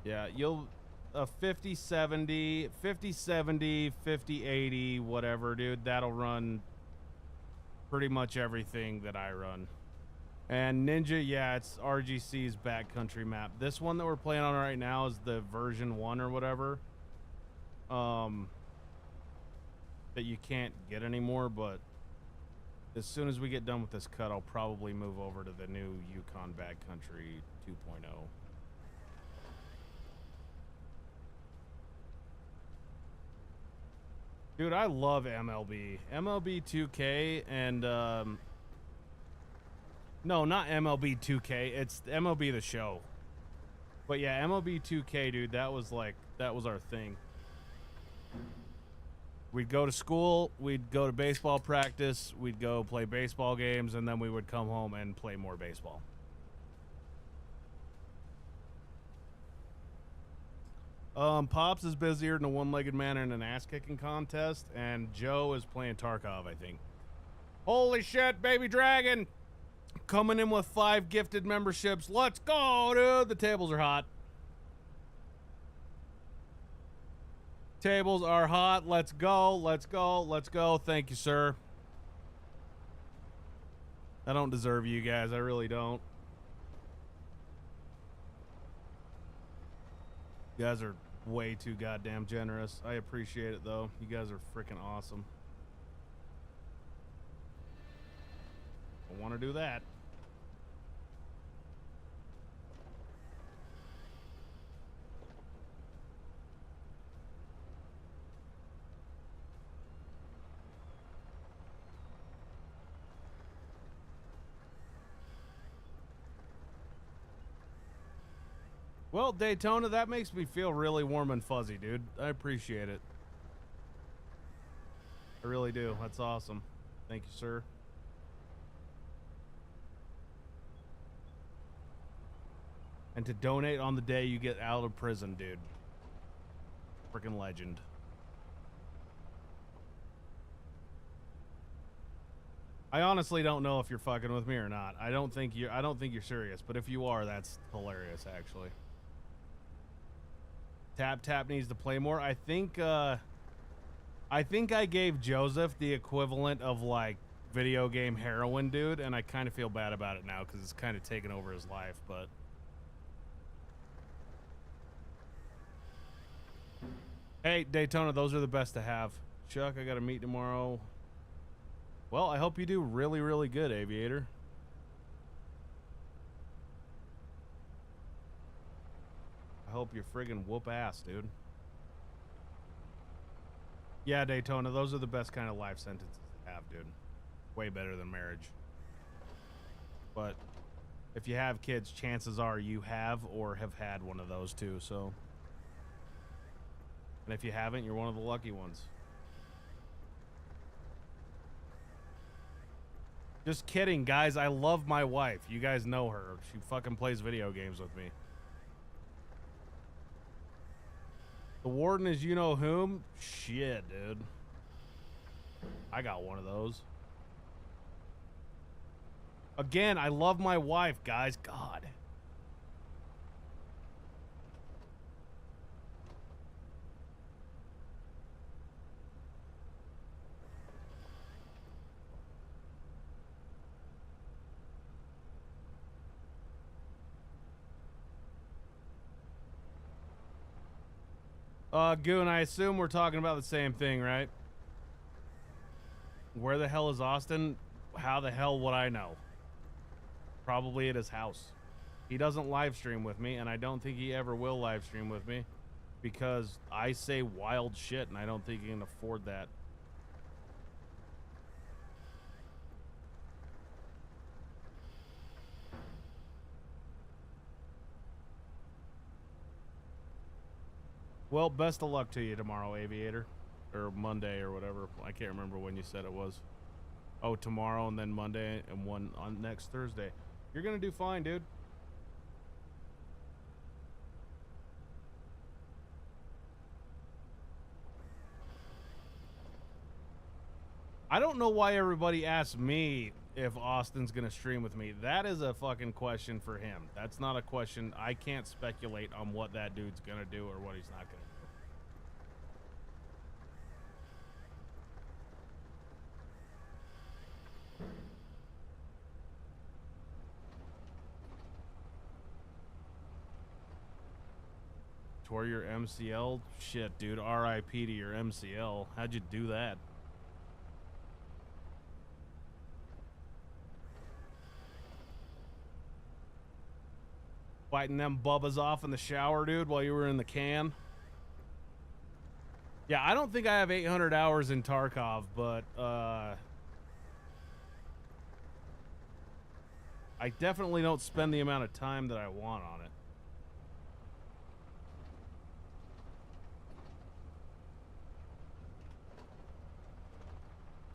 Yeah, you'll... a 5070, 5070, 5080, whatever, dude. That'll run pretty much everything that I run. And Ninja, yeah, it's RGC's backcountry map. This one that we're playing on right now is the version 1 or whatever. That you can't get anymore, but as soon as we get done with this cut, I'll probably move over to the new Yukon Backcountry 2.0. Dude, I love MLB. MLB 2K and, no, not MLB 2K. It's MLB The Show. But yeah, MLB 2K, dude, that was our thing. We'd go to school, we'd go to baseball practice, we'd go play baseball games, and then we would come home and play more baseball. Pops is busier than a one-legged man in an ass-kicking contest, and Joe is playing Tarkov, I think. Holy shit, baby dragon! Coming in with 5 gifted memberships. Let's go, dude! The tables are hot. Tables are hot. Let's go, let's go, let's go. Thank you, sir. I don't deserve you guys. I really don't. You guys are way too goddamn generous. I appreciate it, though. You guys are freaking awesome. I want to do that. Well, Daytona, that makes me feel really warm and fuzzy, dude. I appreciate it. I really do. That's awesome. Thank you, sir. And to donate on the day you get out of prison, dude. Freaking legend. I honestly don't know if you're fucking with me or not. I don't think you're serious, but if you are, that's hilarious, actually. Tap needs to play more. I think I gave Joseph the equivalent of like video game heroin, dude, and I kind of feel bad about it now because it's kind of taken over his life, but hey, Daytona, those are the best to have. Chuck, I got to meet tomorrow. Well, I hope you do really, really good, Aviator. I hope you friggin' whoop ass, dude. Yeah, Daytona, those are the best kind of life sentences to have, dude. Way better than marriage. But if you have kids, chances are you have or have had one of those too, so. And if you haven't, you're one of the lucky ones. Just kidding, guys. I love my wife. You guys know her. She fucking plays video games with me. The warden is you know whom? Shit, dude. I got one of those. Again, I love my wife, guys. God. Goon, I assume we're talking about the same thing, right? Where the hell is Austin? How the hell would I know? Probably at his house. He doesn't live stream with me, and I don't think he ever will live stream with me because I say wild shit, and I don't think he can afford that. Well, best of luck to you tomorrow, Aviator. Or Monday or whatever. I can't remember when you said it was. Oh, tomorrow and then Monday and one on next Thursday. You're going to do fine, dude. I don't know why everybody asks me if Austin's going to stream with me. That is a fucking question for him. That's not a question. I can't speculate on what that dude's going to do or what he's not going to do. Tore your MCL? Shit, dude. RIP to your MCL. How'd you do that? Fighting them bubbas off in the shower, dude, while you were in the can? Yeah, I don't think I have 800 hours in Tarkov, but, I definitely don't spend the amount of time that I want on it.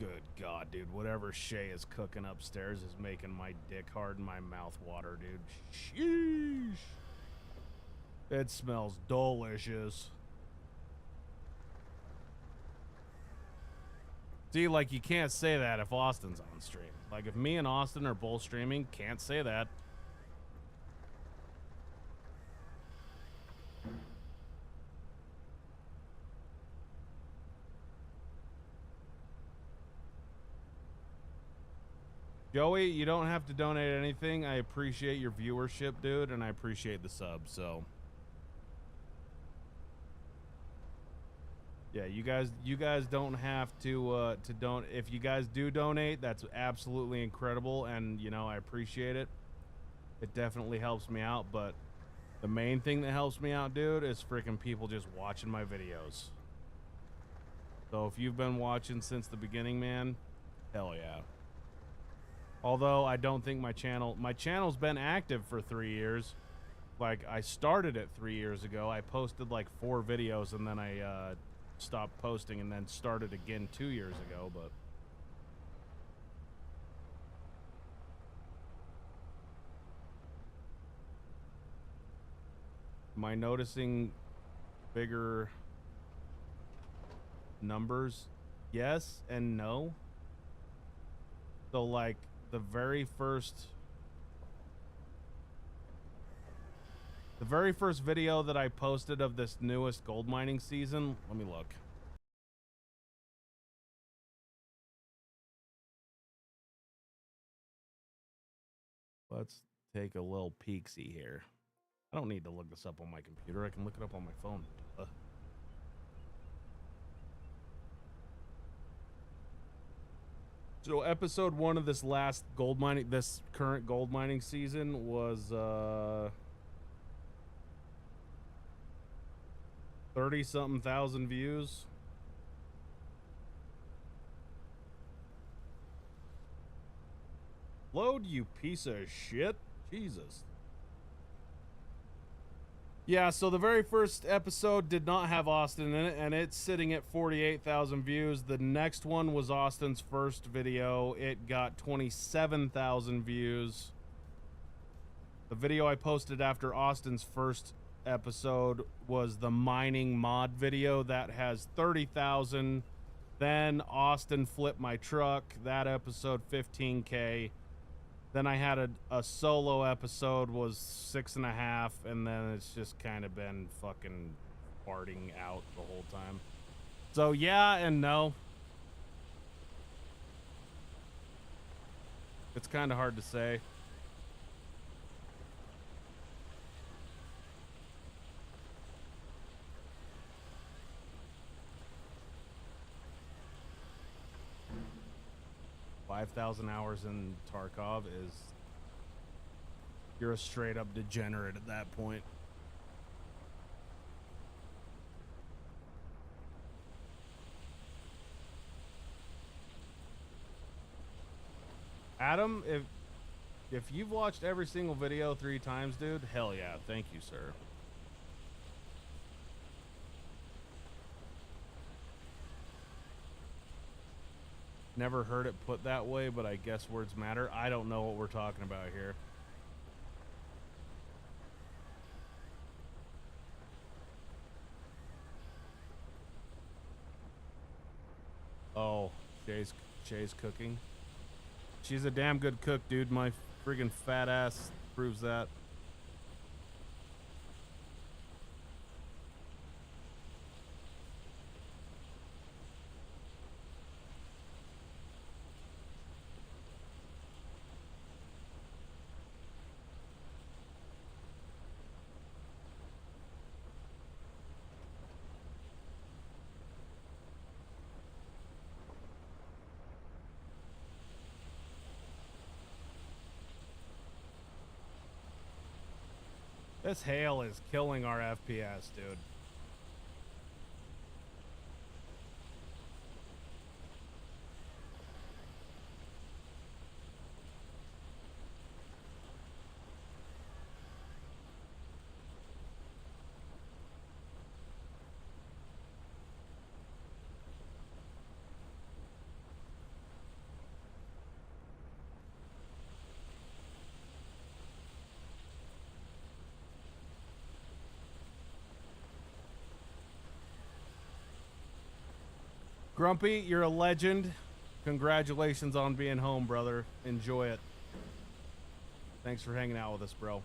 Good God, dude. Whatever Shay is cooking upstairs is making my dick hard and my mouth water, dude. Sheesh. It smells delicious. See, like, you can't say that if Austin's on stream. Like, if me and Austin are both streaming, can't say that. Joey, you don't have to donate anything. I appreciate your viewership, dude, and I appreciate the sub, so. Yeah, you guys don't have to don't. If you guys do donate, that's absolutely incredible, and you know I appreciate it. It definitely helps me out, but the main thing that helps me out, dude, is freaking people just watching my videos. So if you've been watching since the beginning, man, hell yeah. Although I don't think my channel's been active for 3 years. Like, I started it 3 years ago. I posted like 4 videos and then I stopped posting and then started again 2 years ago, but am I noticing bigger numbers? Yes and no. So like the very first video that I posted of this newest gold mining season, let me look. Let's take a little peek-see here. I don't need to look this up on my computer. I can look it up on my phone. So episode 1 of this last gold mining, this current gold mining season was 30-something thousand views. Load, you piece of shit. Jesus. Yeah, so the very first episode did not have Austin in it, and it's sitting at 48,000 views. The next one was Austin's first video. It got 27,000 views. The video I posted after Austin's first episode was the mining mod video. That has 30,000. Then Austin flipped my truck. That episode, 15K. Then I had a solo episode, was 6.5, and then it's just kind of been fucking farting out the whole time. So yeah and no. It's kind of hard to say. $5,000 hours in Tarkov is, you're a straight up degenerate at that point. Adam, if you've watched every single video 3 times, dude, hell yeah, thank you, sir. Never heard it put that way, but I guess words matter. I don't know what we're talking about here. Oh, Shay's cooking. She's a damn good cook, dude. My friggin' fat ass proves that. This hail is killing our FPS, dude. Grumpy, you're a legend. Congratulations on being home, brother. Enjoy it. Thanks for hanging out with us, bro.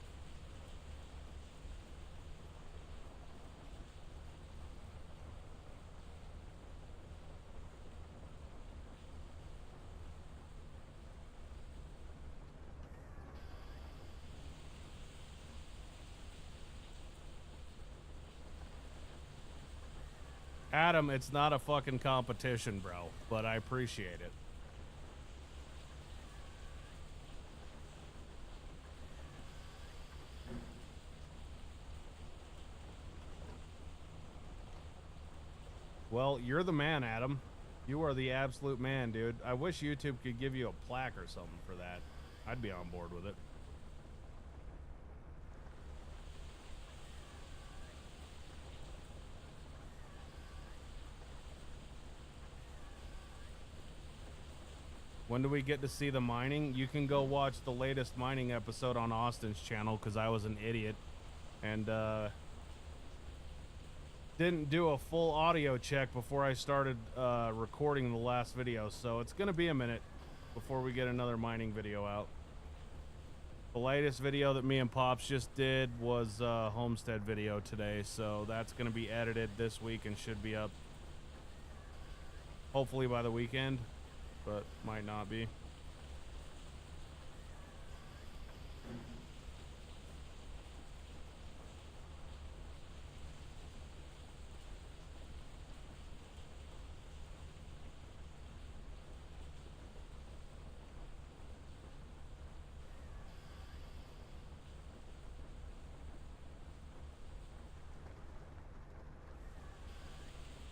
Adam, it's not a fucking competition, bro, but I appreciate it. Well, you're the man, Adam. You are the absolute man, dude. I wish YouTube could give you a plaque or something for that. I'd be on board with it. When do we get to see the mining? You can go watch the latest mining episode on Austin's channel, because I was an idiot and didn't do a full audio check before I started recording the last video, so it's gonna be a minute before we get another mining video out. The latest video that me and Pops just did was a homestead video today, so that's gonna be edited this week and should be up hopefully by the weekend, but might not be.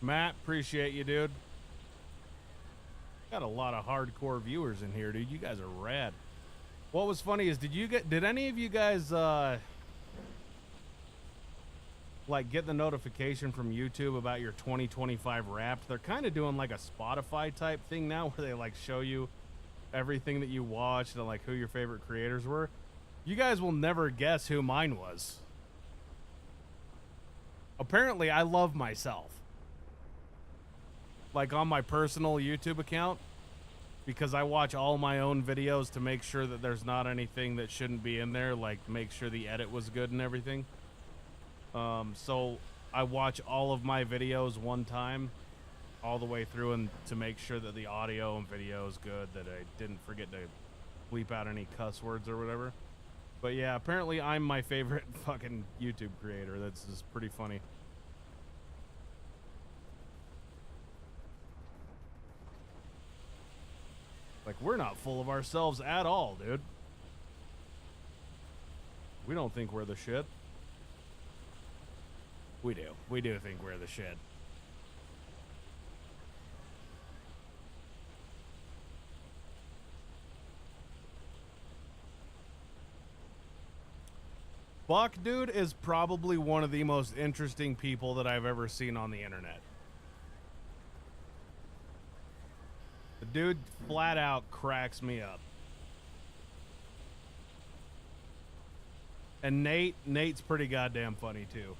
Matt, appreciate you, dude. Got a lot of hardcore viewers in here, dude. You guys are rad. What was funny is, did any of you guys like get the notification from YouTube about your 2025 Wrapped? They're kind of doing like a Spotify type thing now, where they like show you everything that you watched and like who your favorite creators were. You guys will never guess who mine was. Apparently, I love myself. Like on my personal YouTube account, because I watch all my own videos to make sure that there's not anything that shouldn't be in there, like make sure the edit was good and everything. So I watch all of my videos one time, all the way through, and to make sure that the audio and video is good, that I didn't forget to bleep out any cuss words or whatever. But yeah, apparently I'm my favorite fucking YouTube creator. That's just pretty funny. Like, we're not full of ourselves at all, dude. We don't think we're the shit. We do. We do think we're the shit. Buck, dude, is probably one of the most interesting people that I've ever seen on the internet. The dude flat out cracks me up. And Nate's pretty goddamn funny too.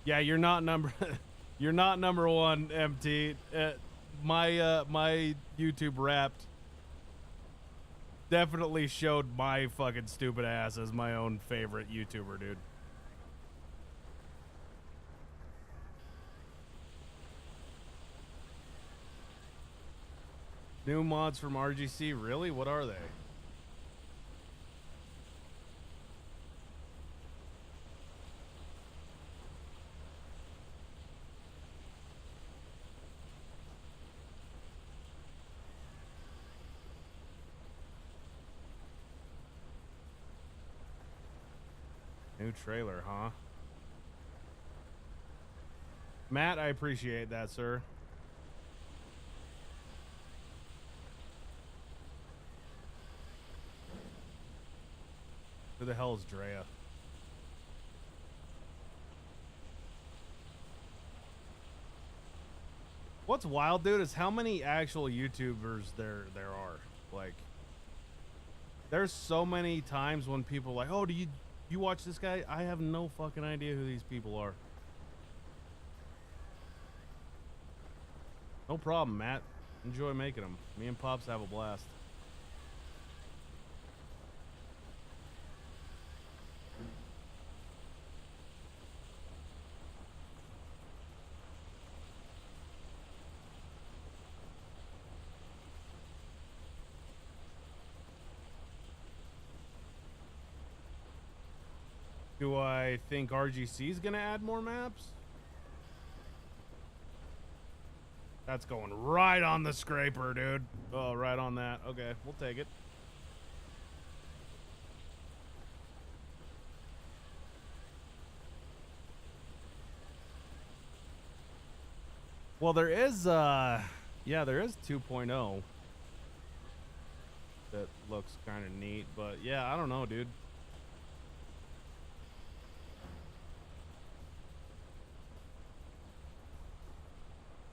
Yeah, you're not number you're not number one, MT. My YouTube Wrapped definitely showed my fucking stupid ass as my own favorite YouTuber, dude. New mods from RGC? Really? What are they? New trailer, huh? Matt, I appreciate that, sir. Who the hell is Drea? What's wild, dude, is how many actual YouTubers there are. Like, there's so many times when people are like, oh, do You watch this guy? I have no fucking idea who these people are. No problem, Matt. Enjoy making them. Me and Pops have a blast. Do I think RGC is going to add more maps? That's going right on the scraper, dude. Oh, right on that. Okay, we'll take it. Well, there is, yeah, there is 2.0 that looks kind of neat, but yeah, I don't know, dude.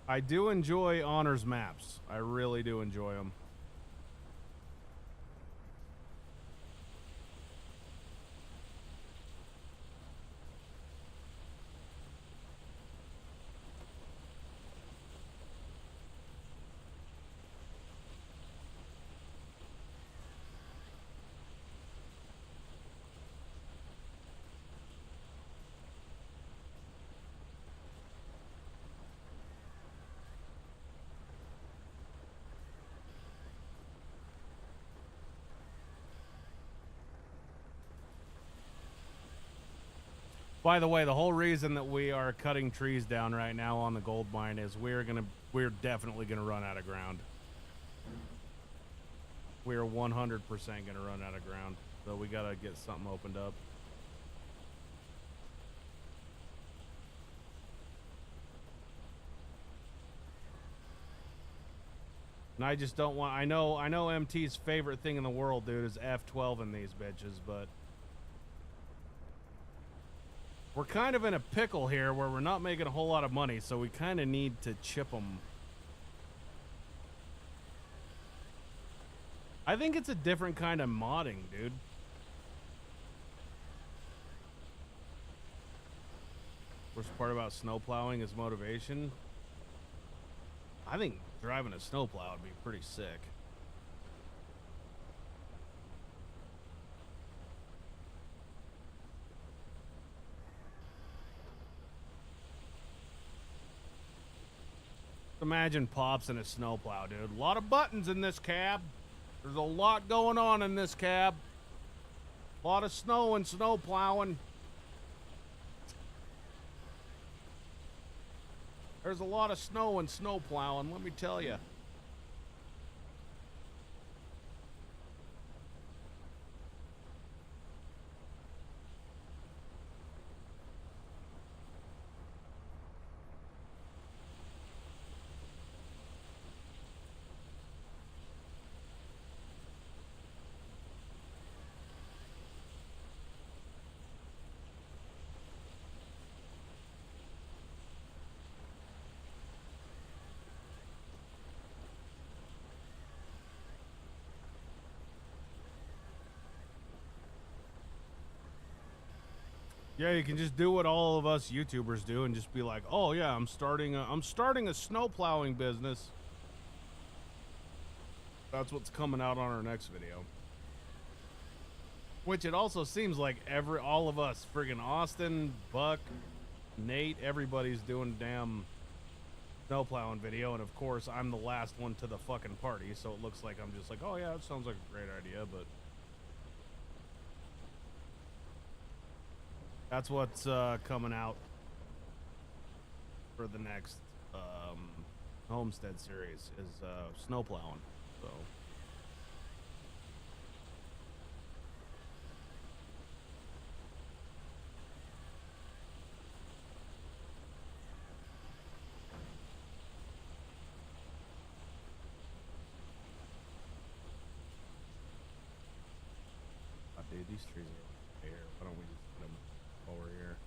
I do enjoy honors maps. I really do enjoy them. By the way, the whole reason that we are cutting trees down right now on the gold mine is we're definitely gonna run out of ground. We are 100% gonna run out of ground, so we gotta get something opened up. And I just don't want. I know MT's favorite thing in the world, dude, is F12 in these bitches, but we're kind of in a pickle here where we're not making a whole lot of money, so we kind of need to chip them. I think it's a different kind of modding, dude. Worst part about snow plowing is motivation. I think driving a snowplow would be pretty sick. Imagine Pops in a snowplow, dude. A lot of buttons in this cab. There's a lot going on in this cab. A lot of snow and snow plowing. There's a lot of snow and snow plowing, let me tell you. Yeah, you can just do what all of us YouTubers do and just be like, "Oh yeah, I'm starting a snow plowing business." That's what's coming out on our next video. Which it also seems like all of us, friggin' Austin, Buck, Nate, everybody's doing a damn snow plowing video, and of course I'm the last one to the fucking party, so it looks like I'm just like, "Oh yeah, it sounds like a great idea," but that's what's coming out for the next Homestead series is snow plowing. So dude, these trees are here. Why don't we just put them over here?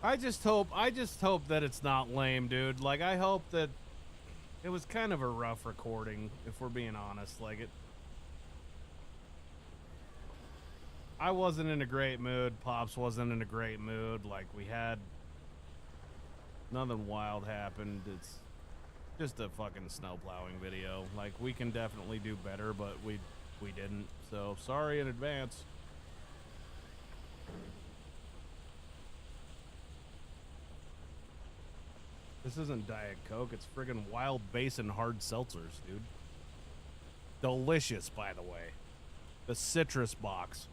I just hope that it's not lame, dude. Like, I hope that it was kind of a rough recording, if we're being honest. Like, I wasn't in a great mood. Pops wasn't in a great mood. Like, we had nothing wild happened. It's just a fucking snow plowing video. Like, we can definitely do better, but we didn't. So, sorry in advance. This isn't Diet Coke, it's friggin' Wild Basin hard seltzers, dude. Delicious, by the way. The citrus box.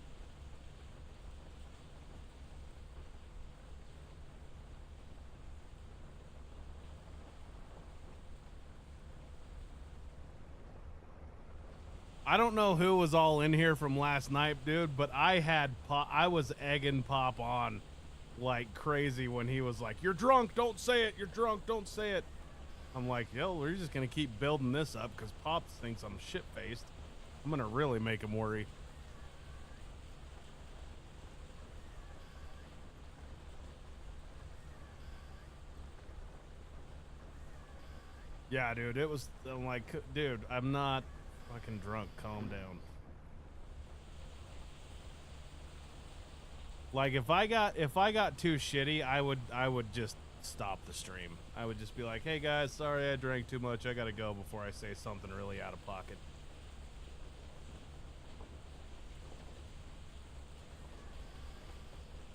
I don't know who was all in here from last night, dude, but I was egging Pop on like crazy when he was like, "You're drunk, don't say it, you're drunk, don't say it." I'm like, yo, we're just gonna keep building this up because Pop thinks I'm shit-faced. I'm gonna really make him worry. Yeah, dude, I'm like, dude, I'm not fucking drunk, calm down. Like, if I got too shitty, I would just stop the stream. I would just be like, "Hey guys, sorry I drank too much. I gotta go," before I say something really out of pocket.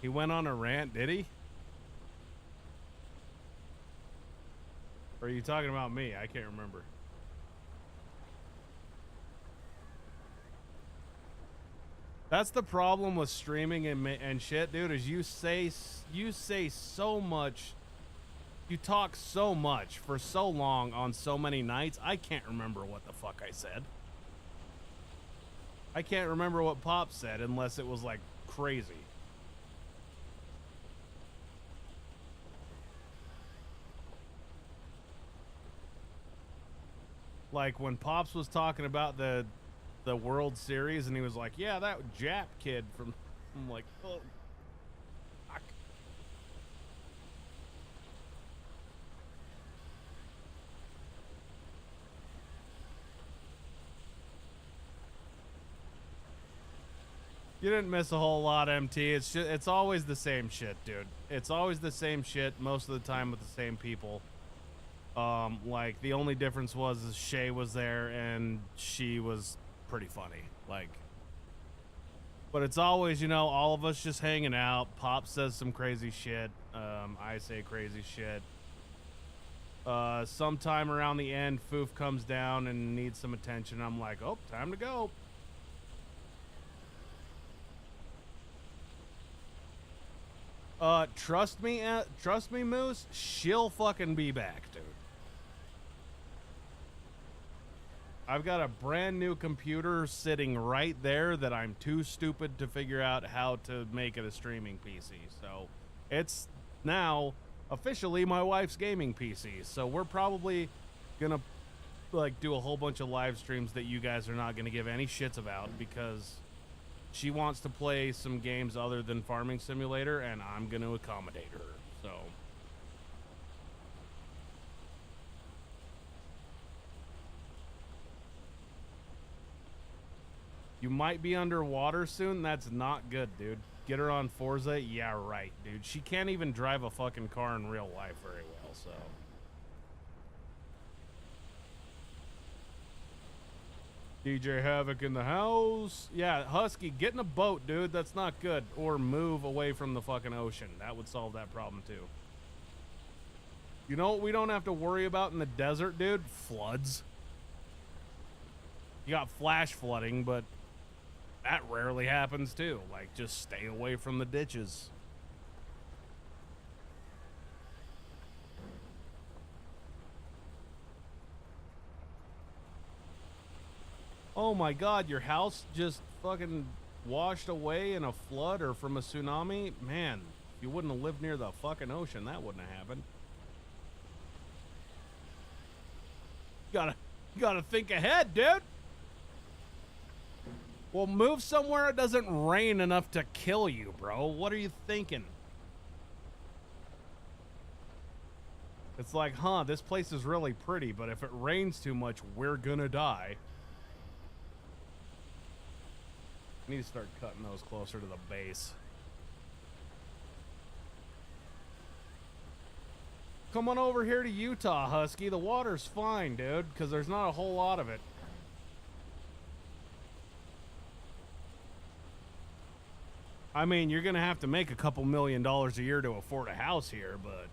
He went on a rant, did he? Or are you talking about me? I can't remember. That's the problem with streaming and shit, dude, is you say so much, you talk so much for so long on so many nights, I can't remember what the fuck I said. I can't remember what Pop said unless it was like crazy. Like when Pops was talking about the World Series and he was like, "Yeah, that Jap kid from," I'm like, "Oh, fuck." You didn't miss a whole lot, MT. It's always the same shit, dude. It's always the same shit most of the time with the same people. Like the only difference was Shay was there and she was pretty funny, like, but it's always, you know, all of us just hanging out. Pop says some crazy shit, I say crazy shit. Sometime around the end, Foof comes down and needs some attention. I'm like, "Oh, time to go." Trust me, Moose, she'll fucking be back, dude. I've got a brand new computer sitting right there that I'm too stupid to figure out how to make it a streaming PC. So it's now officially my wife's gaming PC. So we're probably gonna like do a whole bunch of live streams that you guys are not gonna give any shits about because she wants to play some games other than Farming Simulator and I'm gonna accommodate her. So you might be underwater soon. That's not good, dude. Get her on Forza? Yeah, right, dude. She can't even drive a fucking car in real life very well, so. DJ Havoc in the house. Yeah, Husky, get in a boat, dude. That's not good. Or move away from the fucking ocean. That would solve that problem, too. You know what we don't have to worry about in the desert, dude? Floods. You got flash flooding, but that rarely happens too. Like, just stay away from the ditches. Oh my god, your house just fucking washed away in a flood or from a tsunami? Man, if you wouldn't have lived near the fucking ocean, that wouldn't have happened. You gotta think ahead, dude. Well, move somewhere it doesn't rain enough to kill you, bro. What are you thinking? It's like, huh, this place is really pretty, but if it rains too much, we're gonna die. I need to start cutting those closer to the base. Come on over here to Utah, Husky. The water's fine, dude, because there's not a whole lot of it. I mean, you're gonna have to make a couple $1 million a year to afford a house here, but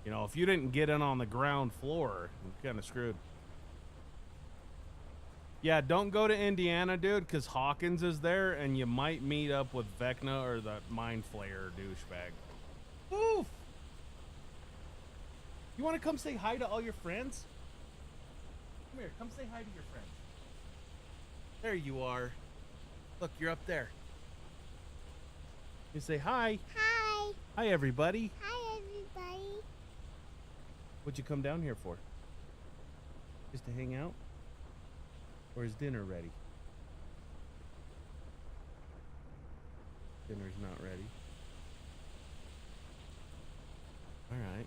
you know, if you didn't get in on the ground floor, you're kind of screwed. Yeah, don't go to Indiana, dude, because Hawkins is there, and you might meet up with Vecna or the Mind Flayer douchebag. Oof! You want to come say hi to all your friends? Come here, come say hi to your friends. There you are. Look, you're up there. You say hi. Hi. Hi, everybody. Hi, everybody. What'd you come down here for? Just to hang out? Or is dinner ready? Dinner's not ready. All right.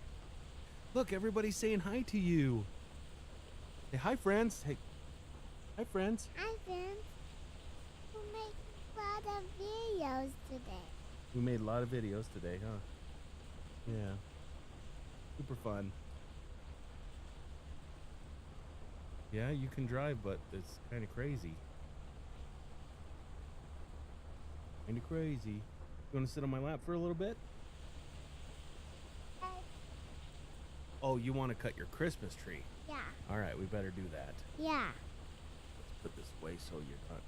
Look, everybody's saying hi to you. Say hi, friends. Hey. Hi, friends. Hi, friends. We'll make a lot of videos today. We made a lot of videos today, huh? Yeah. Super fun. Yeah, you can drive, but it's kind of crazy. Kind of crazy. You want to sit on my lap for a little bit? Oh, you want to cut your Christmas tree? Yeah. All right, we better do that. Yeah. Let's put this away so you're not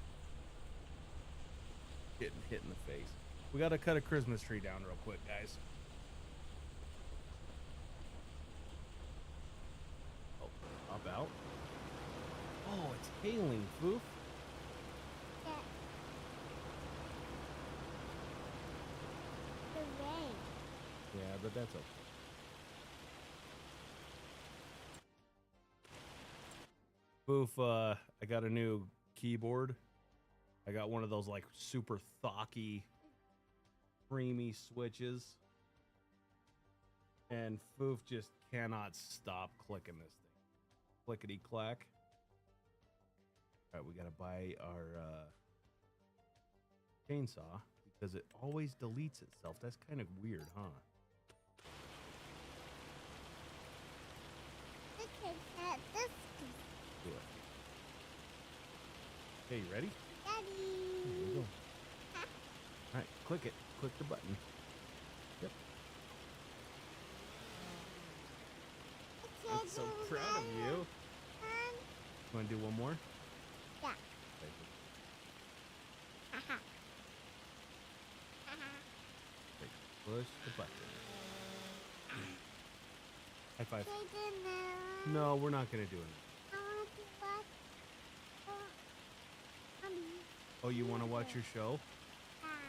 getting hit in the face. We got to cut a Christmas tree down real quick, guys. Oh, pop out. Oh, it's hailing, Foof. Yeah. The rain. Yeah, but that's okay. Foof, I got a new keyboard. I got one of those like super thocky, creamy switches. And Foof just cannot stop clicking this thing. Clickety clack. All right, we gotta buy our chainsaw because it always deletes itself. That's kind of weird, huh? Look at this. Do it. Okay, you ready? Daddy. There you go. All right, click it. Click the button. Yep. I'm so proud of you. Want to do one more? Yeah. Okay, push the button. High five. No, we're not going to do it. Oh, you want to watch your show?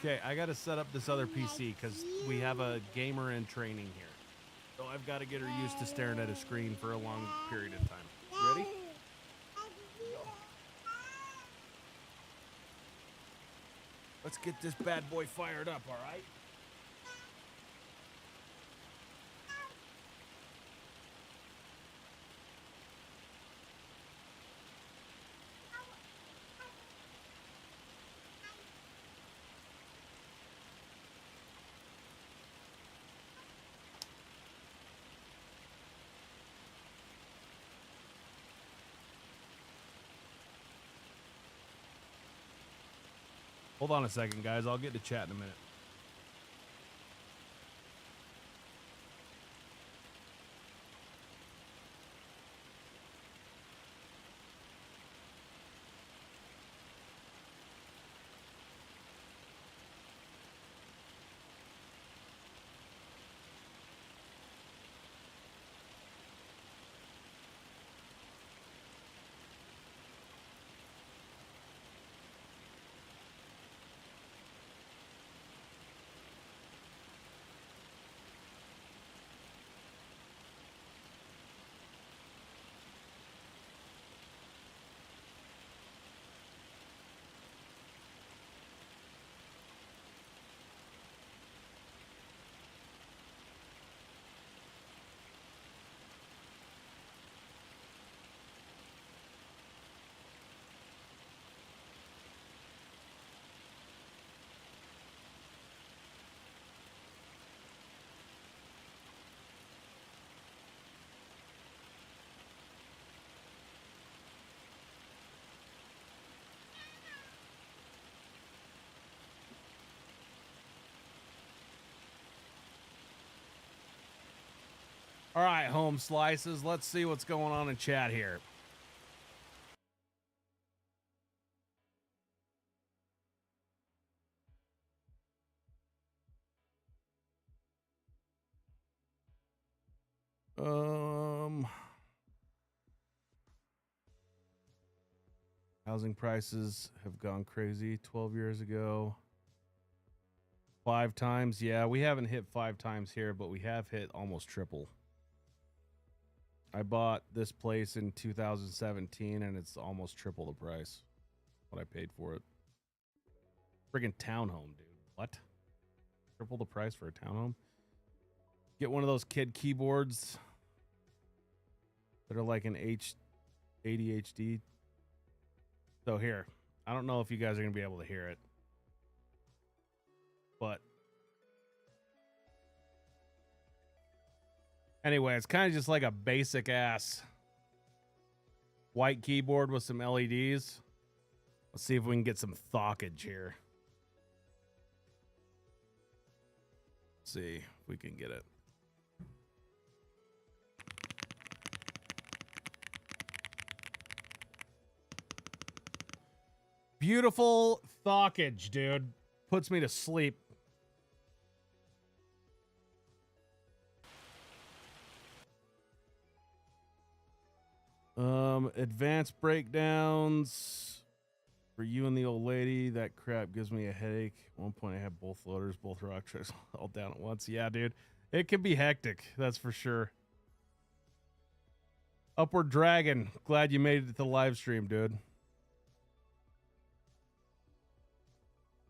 Okay, I got to set up this other PC because we have a gamer in training here. So I've got to get her used to staring at a screen for a long period of time. Ready? Let's get this bad boy fired up, all right? Hold on a second, guys. I'll get to chat in a minute. All right, home slices. Let's see what's going on in chat here. Housing prices have gone crazy 12 years ago. 5 times. Yeah, we haven't hit 5 times here, but we have hit almost triple. I bought this place in 2017 and it's almost triple the price what I paid for it. Friggin' townhome, dude. What? Triple the price for a townhome? Get one of those kid keyboards that are like an ADHD. So here, I don't know if you guys are going to be able to hear it, but anyway, it's kind of just like a basic ass white keyboard with some LEDs. Let's see if we can get some thockage here. Let's see if we can get it. Beautiful thockage, dude. Puts me to sleep. Advanced breakdowns for you and the old lady. That crap gives me a headache. At one point I had both loaders, both rock trucks all down at once. Yeah, dude. It can be hectic, that's for sure. Upward Dragon. Glad you made it to the live stream, dude.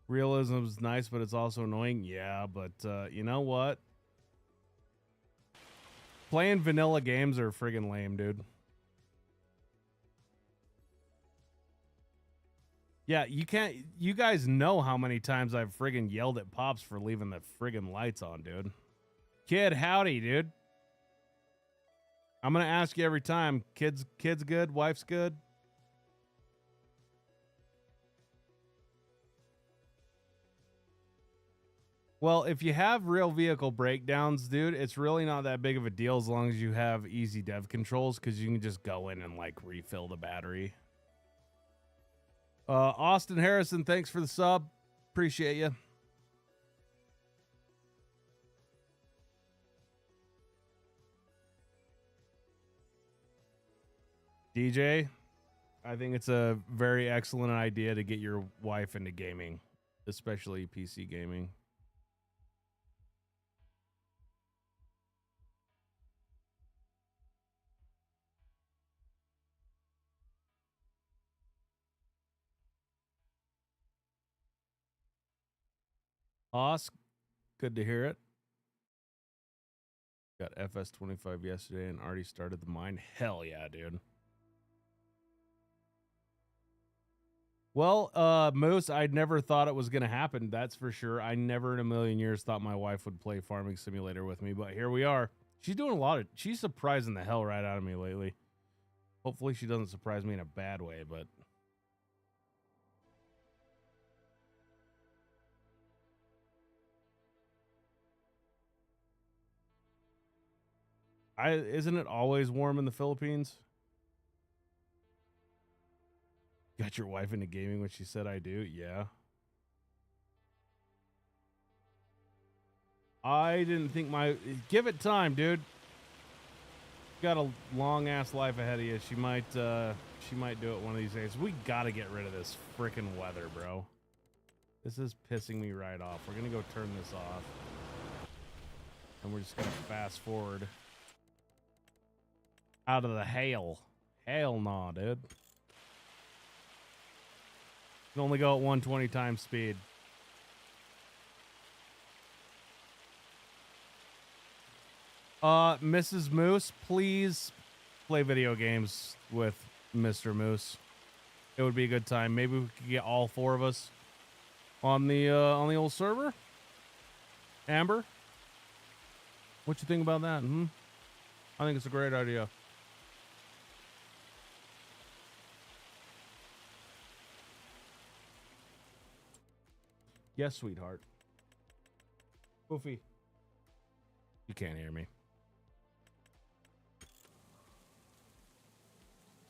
Realism is nice, but it's also annoying. Yeah, but you know what? Playing vanilla games are friggin' lame, dude. Yeah, you guys know how many times I've friggin' yelled at Pops for leaving the friggin' lights on, dude. Kid, howdy, dude. I'm gonna ask you every time. Kids good? Wife's good? Well, if you have real vehicle breakdowns, dude, it's really not that big of a deal as long as you have easy dev controls, because you can just go in and like refill the battery. Austin Harrison, thanks for the sub. Appreciate you. DJ, I think it's a very excellent idea to get your wife into gaming, especially PC gaming. Osk, good to hear it. Got FS25 yesterday and already started the mine. Hell yeah, dude. Well, Moose, I'd never thought it was going to happen. That's for sure. I never in a million years thought my wife would play Farming Simulator with me, but here we are. She's doing a lot of, she's surprising the hell right out of me lately. Hopefully she doesn't surprise me in a bad way, but isn't it always warm in the Philippines? Got your wife into gaming when she said I do? Yeah. I didn't think give it time, dude. Got a long ass life ahead of you. She might do it one of these days. We gotta get rid of this freaking weather, bro. This is pissing me right off. We're gonna go turn this off. And we're just gonna fast forward out of the hail. Hell no, dude. Can only go at 120 times speed. Mrs. Moose, please play video games with Mr. Moose. It would be a good time. Maybe we could get all 4 of us on the old server. Amber, what you think about that? I think it's a great idea. Yes, sweetheart. Goofy. You can't hear me.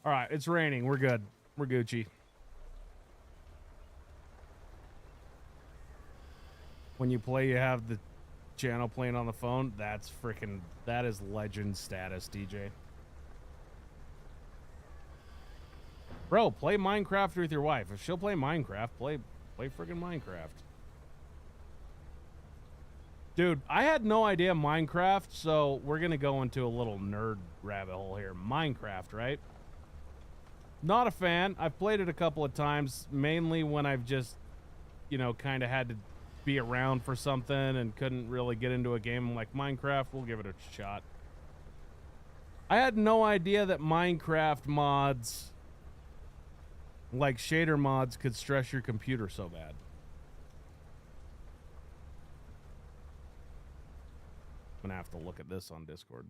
All right, it's raining. We're good. We're Gucci. When you play, you have the channel playing on the phone. That is legend status, DJ. Bro, play Minecraft with your wife. If she'll play Minecraft, play freaking Minecraft. Dude, I had no idea Minecraft, so we're going to go into a little nerd rabbit hole here. Minecraft, right? Not a fan. I've played it a couple of times, mainly when I've just, you know, kind of had to be around for something and couldn't really get into a game. I'm like, Minecraft, we'll give it a shot. I had no idea that Minecraft mods, like shader mods, could stress your computer so bad. I'm gonna have to look at this on Discord.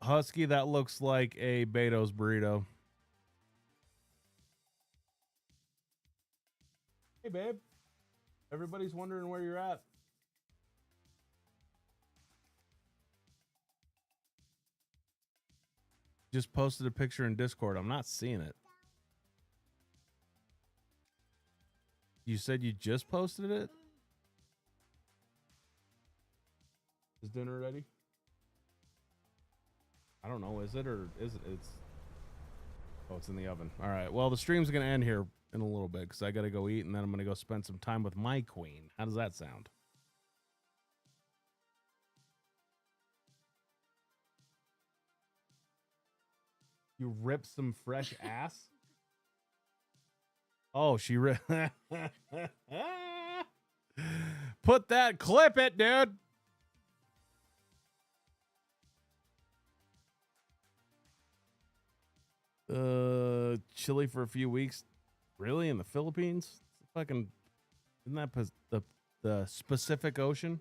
Husky, that looks like a Beto's burrito. Hey, babe. Everybody's wondering where you're at. Just posted a picture in Discord. I'm not seeing it. You said you just posted it? Is dinner ready? I don't know. Is it or is it? Oh, it's in the oven. All right. Well, the stream's going to end here in a little bit because I got to go eat and then I'm going to go spend some time with my queen. How does that sound? You rip some fresh ass? Oh, she ripped. Put that, clip it, dude. Chilly for a few weeks. Really? In the Philippines? Fucking, isn't that the Pacific Ocean?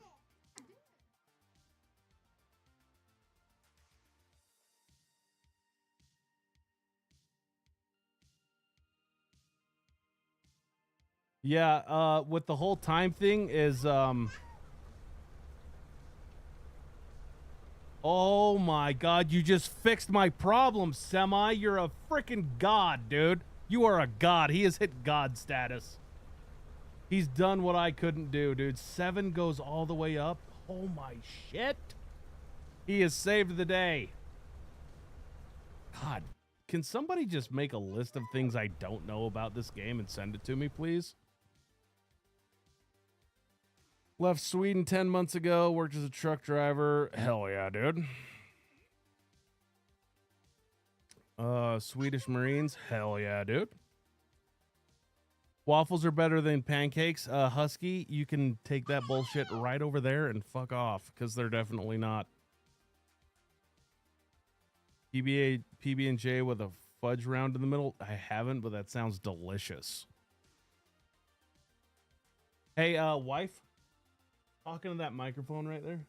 Yeah, with the whole time thing is, oh my god, you just fixed my problem, Semi. You're a freaking god, dude. You are a god. He has hit god status. He's done what I couldn't do, dude. 7 goes all the way up. Oh my shit. He has saved the day. God, can somebody just make a list of things I don't know about this game and send it to me, please? Left Sweden 10 months ago, worked as a truck driver. Hell yeah, dude. Swedish Marines. Hell yeah, dude. Waffles are better than pancakes. Husky, you can take that bullshit right over there and fuck off, because they're definitely not. PB&J with a fudge round in the middle. I haven't, but that sounds delicious. Hey, wife. Talking to that microphone right there.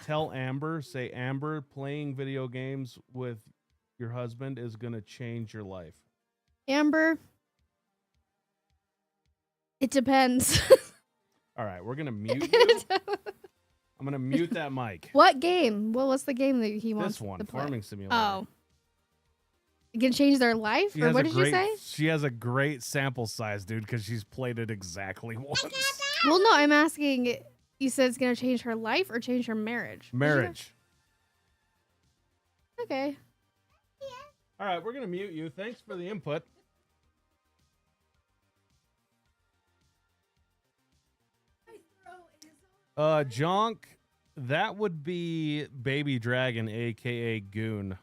Tell Amber, say, Amber, playing video games with your husband is going to change your life. Amber, it depends. All right, we're going to mute you. I'm going to mute that mic. What game? What was the game that he wants This one, to play? Farming Simulator. Oh. You can change their life? Or what did you say? She has a great sample size, dude, because she's played it exactly once. Well, no, I'm asking, you said it's going to change her life or change her marriage? Marriage. Okay. All right, we're going to mute you. Thanks for the input. Jonk, that would be Baby Dragon, a.k.a. Goon,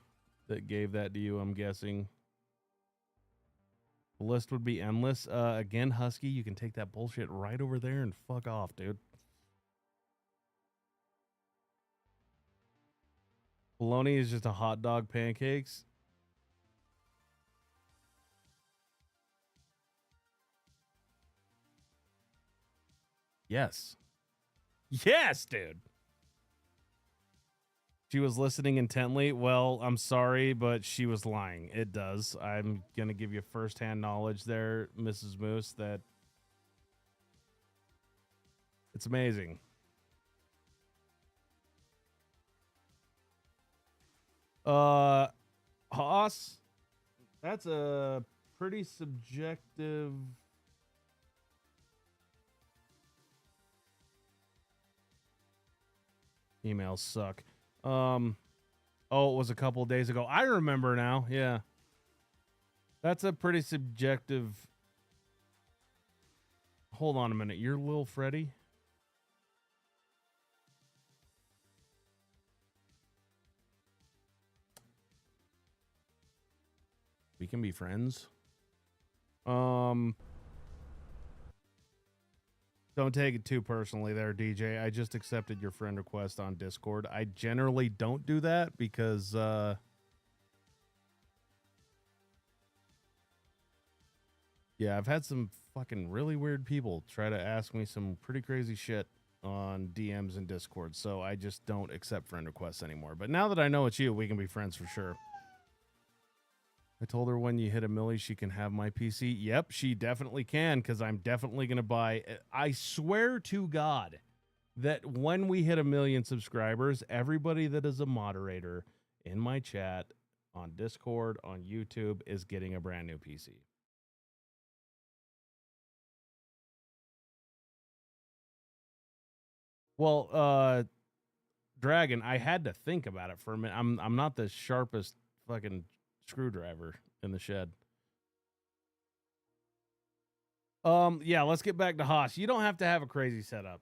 that gave that to you, I'm guessing. The list would be endless. Again, Husky, you can take that bullshit right over there and fuck off, dude. Bologna is just a hot dog pancakes. Yes. Yes, dude. She was listening intently. Well, I'm sorry, but she was lying. It does. I'm going to give you firsthand knowledge there, Mrs. Moose, that it's amazing. Haas, that's a pretty subjective. Emails suck. Oh, it was a couple days ago. I remember now. Yeah. That's a pretty subjective. Hold on a minute. You're Lil Freddy? We can be friends. Don't take it too personally there, DJ. I just accepted your friend request on Discord. I generally don't do that because yeah, I've had some fucking really weird people try to ask me some pretty crazy shit on DMs and Discord, so I just don't accept friend requests anymore. But now that I know it's you, we can be friends for sure. I told her when you hit 1 million, she can have my PC. Yep, she definitely can, because I'm definitely going to buy. I swear to God that when we hit 1 million subscribers, everybody that is a moderator in my chat, on Discord, on YouTube, is getting a brand new PC. Well, Dragon, I had to think about it for a minute. I'm not the sharpest fucking screwdriver in the shed. Yeah, let's get back to Haas. You don't have to have a crazy setup.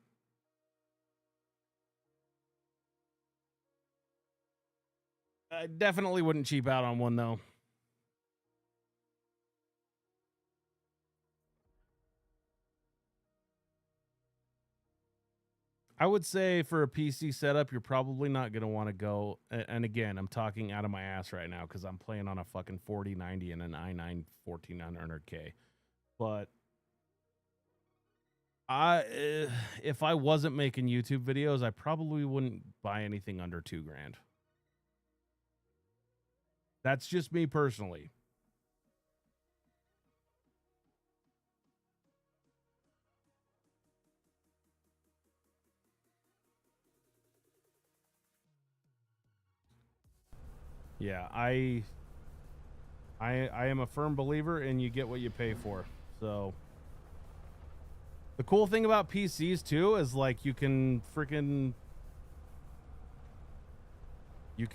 I definitely wouldn't cheap out on one though. I would say for a PC setup, you're probably not going to want to go. And again, I'm talking out of my ass right now because I'm playing on a fucking 4090 and an i9 1400K. But if I wasn't making YouTube videos, I probably wouldn't buy anything under $2,000. That's just me personally. Yeah, I am a firm believer in you get what you pay for. So the cool thing about PCs too is like you can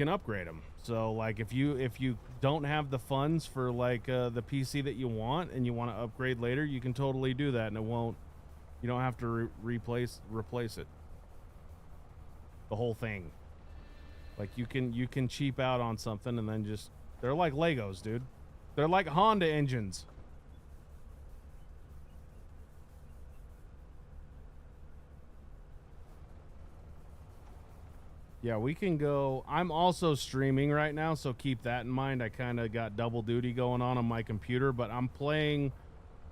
upgrade them. So like if you don't have the funds for like the PC that you want and you want to upgrade later, you can totally do that, and you don't have to replace it. The whole thing. Like you can cheap out on something and then just, they're like Legos, dude. They're like Honda engines. Yeah, we can go. I'm also streaming right now, so keep that in mind. I kind of got double duty going on my computer, but I'm playing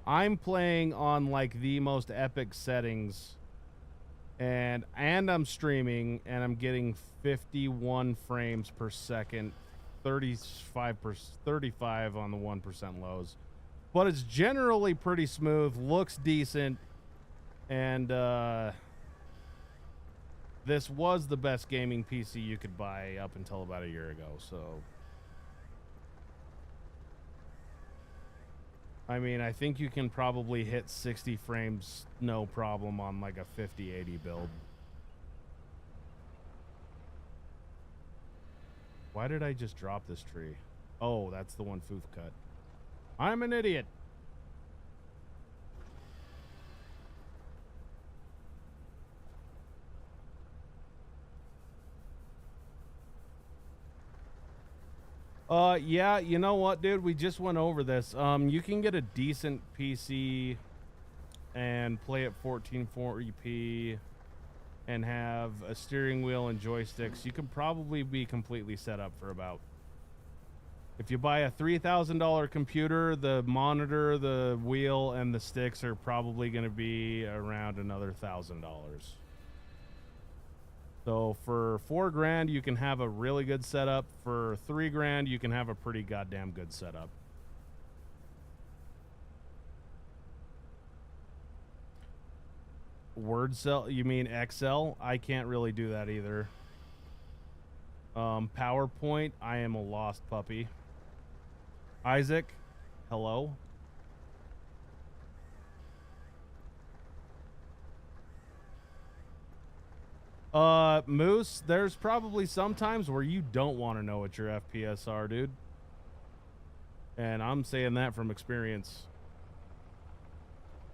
on like the most epic settings, and I'm streaming, and I'm getting 51 frames per second, 35 on the 1% lows, but it's generally pretty smooth, looks decent, and this was the best gaming PC you could buy up until about a year ago. So I mean, I think you can probably hit 60 frames no problem on like a 5080 build. Why did I just drop this tree? Oh, that's the one Foof cut. I'm an idiot. Yeah, you know what, dude? We just went over this. You can get a decent PC and play at 1440p and have a steering wheel and joysticks. You can probably be completely set up for about, if you buy a $3,000 computer, the monitor, the wheel, and the sticks are probably going to be around another $1,000. So for 4 grand, you can have a really good setup. For 3 grand, you can have a pretty goddamn good setup. Word cell, you mean Excel? I can't really do that either. PowerPoint, I am a lost puppy. Isaac, hello. Moose, there's probably some times where you don't want to know what your FPS are, dude. And I'm saying that from experience.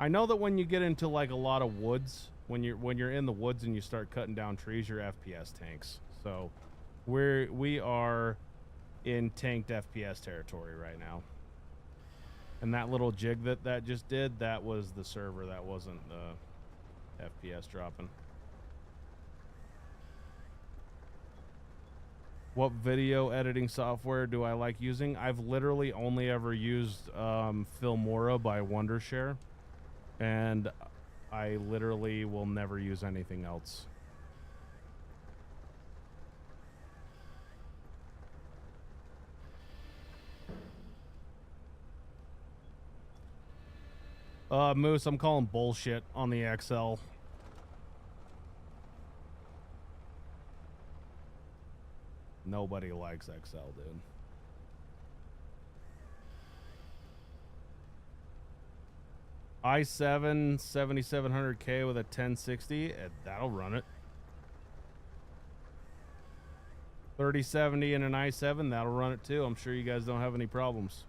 I know that when you get into like a lot of woods, when you're in the woods and you start cutting down trees, your FPS tanks. So we are in tanked FPS territory right now. And that little jig that just did, that was the server, that wasn't the FPS dropping. What video editing software do I like using? I've literally only ever used Filmora by Wondershare, and I literally will never use anything else. Moose, I'm calling bullshit on the XL. Nobody likes XL, dude. i7 7700K with a 1060, that'll run it. 3070 and an i7, that'll run it too. I'm sure you guys don't have any problems.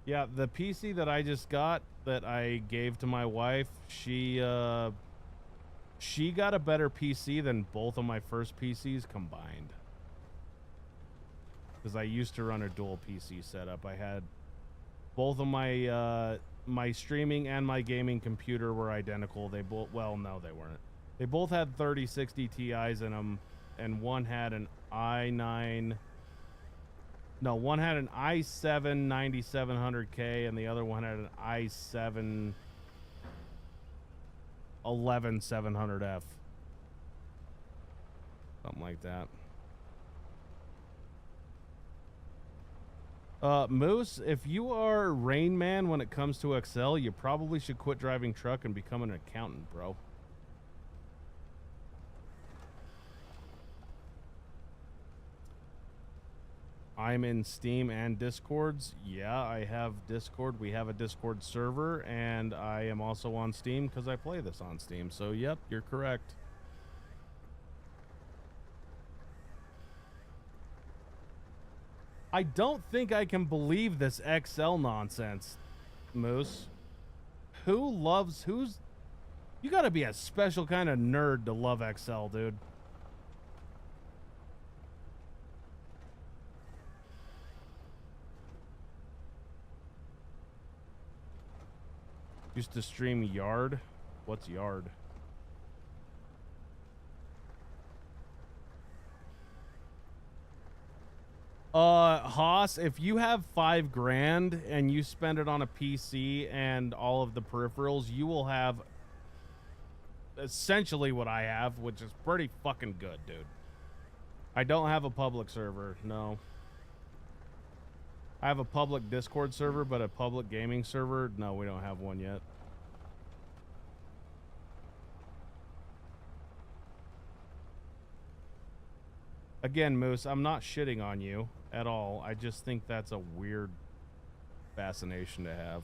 Yeah, the PC that I just got, that I gave to my wife, she got a better PC than both of my first PCs combined. Because I used to run a dual PC setup. I had both of my my streaming and my gaming computer were identical. They both, well, no, they weren't. They both had 3060 Ti's in them, and one had an i9. No, one had an i7 9700K, and the other one had an i7 11700F. Something like that. Moose, if you are Rain Man when it comes to Excel, you probably should quit driving truck and become an accountant, bro. I'm in Steam and Discords. Yeah, I have Discord. We have a Discord server, and I am also on Steam because I play this on Steam. So, yep, you're correct. I don't think I can believe this XL nonsense, Moose. Who's... You gotta be a special kind of nerd to love XL, dude. Used to stream Yard. What's Yard? Haas, if you have 5 grand and you spend it on a PC and all of the peripherals, you will have essentially what I have, which is pretty fucking good, dude. I don't have a public server, no. I have a public Discord server, but a public gaming server, no, we don't have one yet. Again, Moose, I'm not shitting on you at all. I just think that's a weird fascination to have.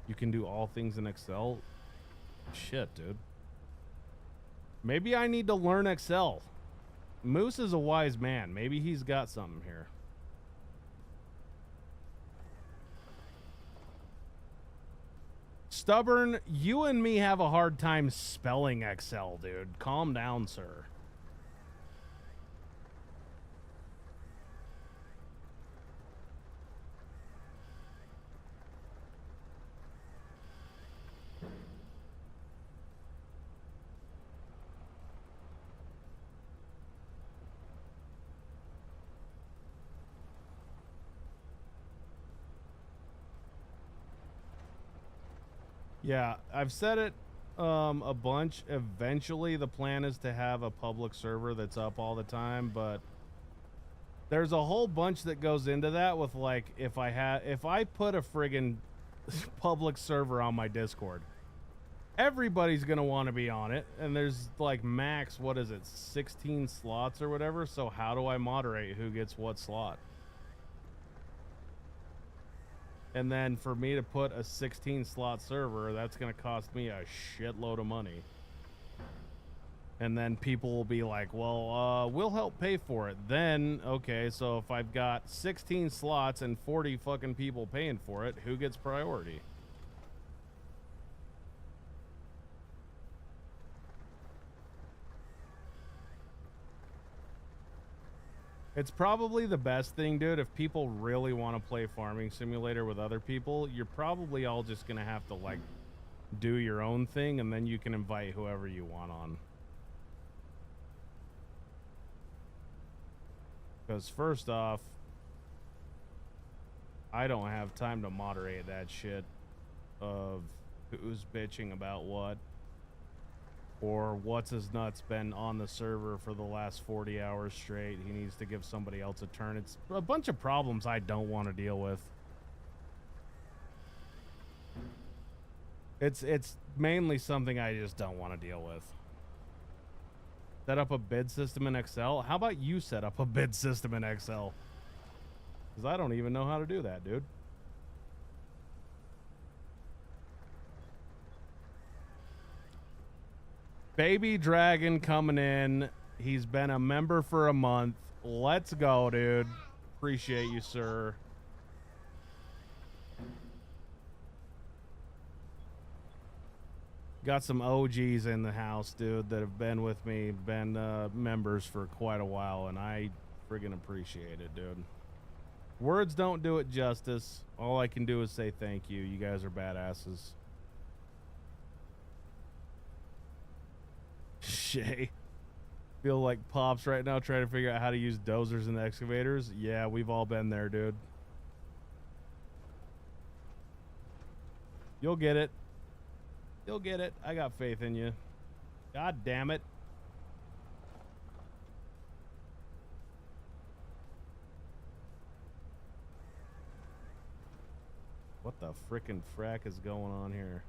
You can do all things in Excel? Shit, dude. Maybe I need to learn Excel. Moose is a wise man. Maybe he's got something here. Stubborn, you and me have a hard time spelling Excel, dude. Calm down, sir. Yeah, I've said it a bunch. Eventually, the plan is to have a public server that's up all the time, but there's a whole bunch that goes into that with, like, if I put a friggin' public server on my Discord, everybody's gonna want to be on it, and there's like max, what is it, 16 slots or whatever. So how do I moderate who gets what slot? And then for me to put a 16 slot server, that's gonna cost me a shitload of money. And then people will be like, well, we'll help pay for it. Then, okay, so if I've got 16 slots and 40 fucking people paying for it, who gets priority? It's probably the best thing, dude. If people really want to play Farming Simulator with other people, you're probably all just going to have to, like, do your own thing, and then you can invite whoever you want on. Because first off, I don't have time to moderate that shit of who's bitching about what, or what's his nuts been on the server for the last 40 hours straight. He needs to give somebody else a turn. It's a bunch of problems I don't want to deal with. It's mainly something I just don't want to deal with. Set up a bid system in Excel? How about you set up a bid system in Excel? Because I don't even know how to do that, dude. Baby Dragon coming in. He's been a member for a month. Let's go, dude. Appreciate you, sir. Got some OGs in the house, dude, that have been with me, been members for quite a while, and I friggin' appreciate it, dude. Words don't do it justice. All I can do is say thank you. You guys are badasses. Shay. Feel like Pops right now trying to figure out how to use dozers and excavators. Yeah, we've all been there, dude. You'll get it. You'll get it. I got faith in you. God damn it. What the frickin' frack is going on here?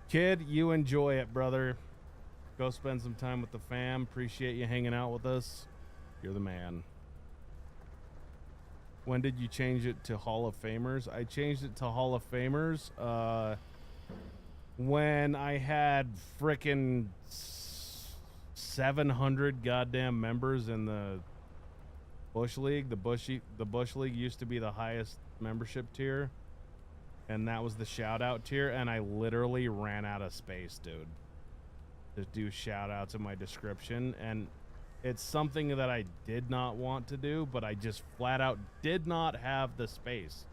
Kid, you enjoy it, brother. Go spend some time with the fam. Appreciate you hanging out with us. You're the man. When did you change it to Hall of Famers? I changed it to Hall of Famers when I had frickin' 700 goddamn members in the Bush League. The Bush League used to be the highest membership tier, and that was the shout out tier, and I literally ran out of space, dude, to do shout outs in my description. And it's something that I did not want to do, but I just flat out did not have the space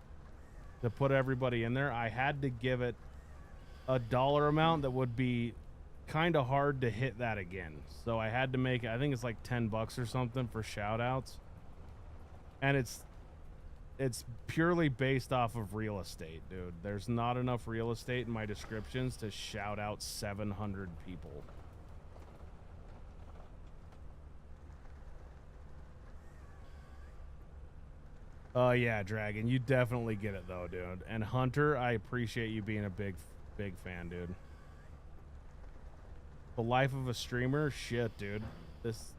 to put everybody in there. I had to give it a dollar amount that would be kind of hard to hit that again. So I had to make, I think it's like $10 or something for shout outs. And it's purely based off of real estate, dude. There's not enough real estate in my descriptions to shout out 700 people. Yeah, Dragon, you definitely get it though, dude. And Hunter, I appreciate you being a big fan, dude. The life of a streamer, shit, dude. This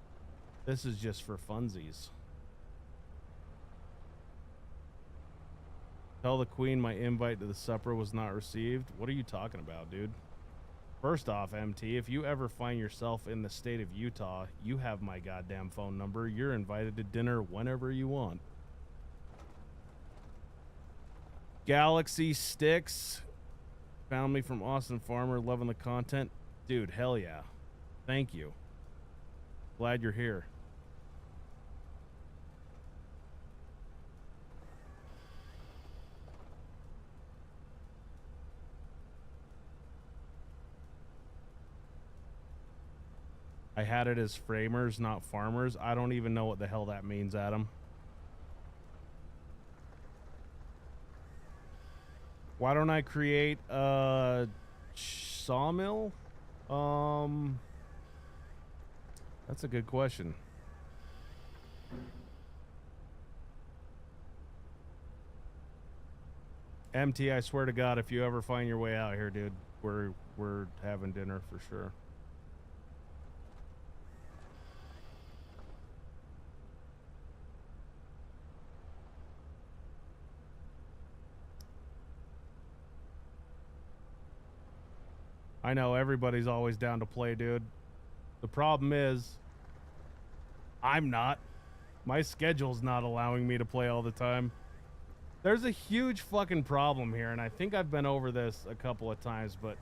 is just for funsies. Tell the queen my invite to the supper was not received. What are you talking about, dude? First off, MT, if you ever find yourself in the state of Utah, you have my goddamn phone number. You're invited to dinner whenever you want. Galaxy Sticks found me from Austin Farmer, loving the content. Dude, hell yeah. Thank you. Glad you're here. I had it as framers, not farmers. I don't even know what the hell that means, Adam. Why don't I create a sawmill? That's a good question. MT, I swear to God, if you ever find your way out here, dude, we're having dinner for sure. I know everybody's always down to play, dude. The problem is, I'm not. My schedule's not allowing me to play all the time. There's a huge fucking problem here, and I think I've been over this a couple of times, but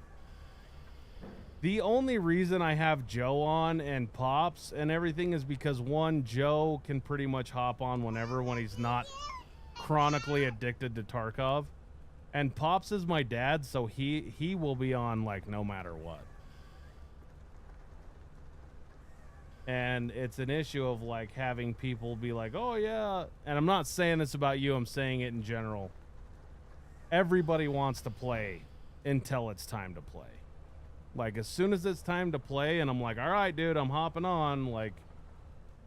the only reason I have Joe on and Pops and everything is because, one, Joe can pretty much hop on whenever when he's not chronically addicted to Tarkov. And Pops is my dad, so he will be on, like, no matter what. And it's an issue of, like, having people be like, oh, yeah. And I'm not saying this about you. I'm saying it in general. Everybody wants to play until it's time to play. Like, as soon as it's time to play and I'm like, all right, dude, I'm hopping on. Like,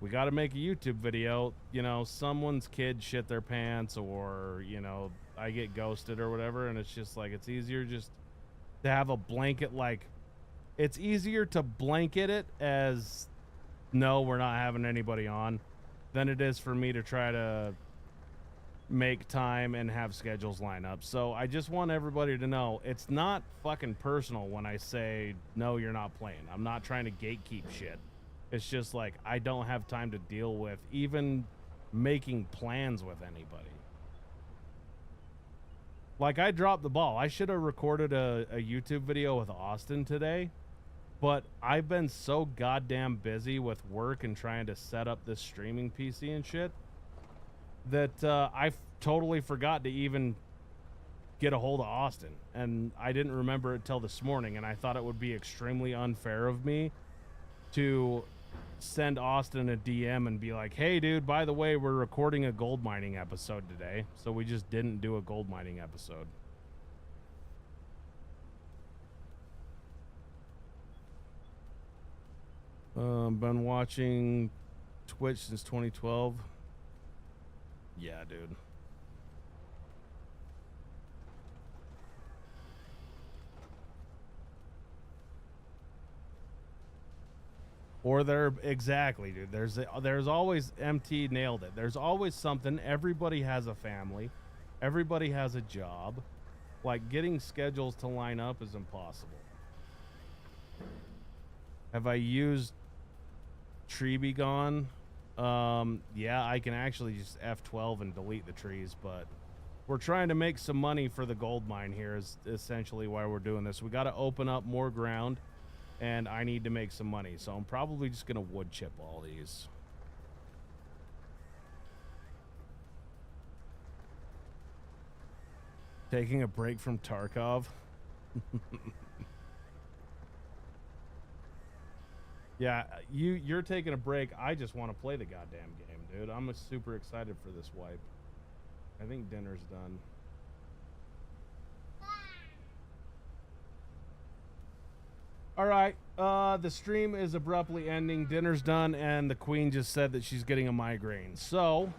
we got to make a YouTube video. You know, someone's kid shit their pants or, you know, I get ghosted or whatever. And it's just like, it's easier just to have a blanket. Like, it's easier to blanket it as, no, we're not having anybody on, than it is for me to try to make time and have schedules line up. So I just want everybody to know it's not fucking personal when I say, no, you're not playing. I'm not trying to gatekeep shit. It's just like, I don't have time to deal with even making plans with anybody. Like, I dropped the ball. I should have recorded a YouTube video with Austin today, but I've been so goddamn busy with work and trying to set up this streaming PC and shit that I totally forgot to even get a hold of Austin. And I didn't remember it till this morning, and I thought it would be extremely unfair of me to send Austin a DM and be like, hey, dude, by the way, we're recording a gold mining episode today. So we just didn't do a gold mining episode. Been watching Twitch since 2012. Yeah, dude. Or they're exactly, dude. There's always, MT nailed it. There's always something. Everybody has a family. Everybody has a job. Like, getting schedules to line up is impossible. Have I used Tree Be Gone? Yeah, I can actually just F12 and delete the trees, but we're trying to make some money for the gold mine here is essentially why we're doing this. We got to open up more ground, and I need to make some money, so I'm probably just going to wood chip all these. Taking a break from Tarkov. Yeah, you're taking a break. I just want to play the goddamn game, dude. I'm super excited for this wipe. I think dinner's done. All right, the stream is abruptly ending. Dinner's done, and the queen just said that she's getting a migraine. So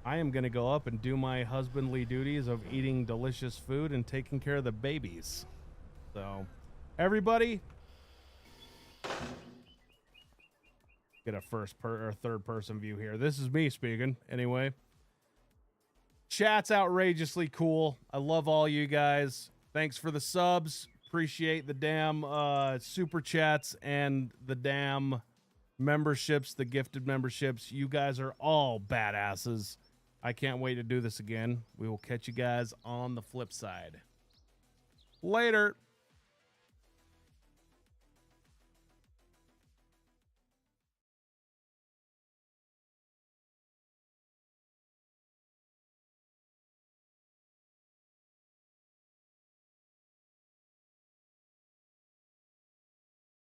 I am going to go up and do my husbandly duties of eating delicious food and taking care of the babies. So, everybody, get a third person view here. This is me speaking. Anyway, chat's outrageously cool. I love all you guys. Thanks for the subs. Appreciate the damn super chats and the damn memberships, the gifted memberships. You guys are all badasses. I can't wait to do this again. We will catch you guys on the flip side. Later.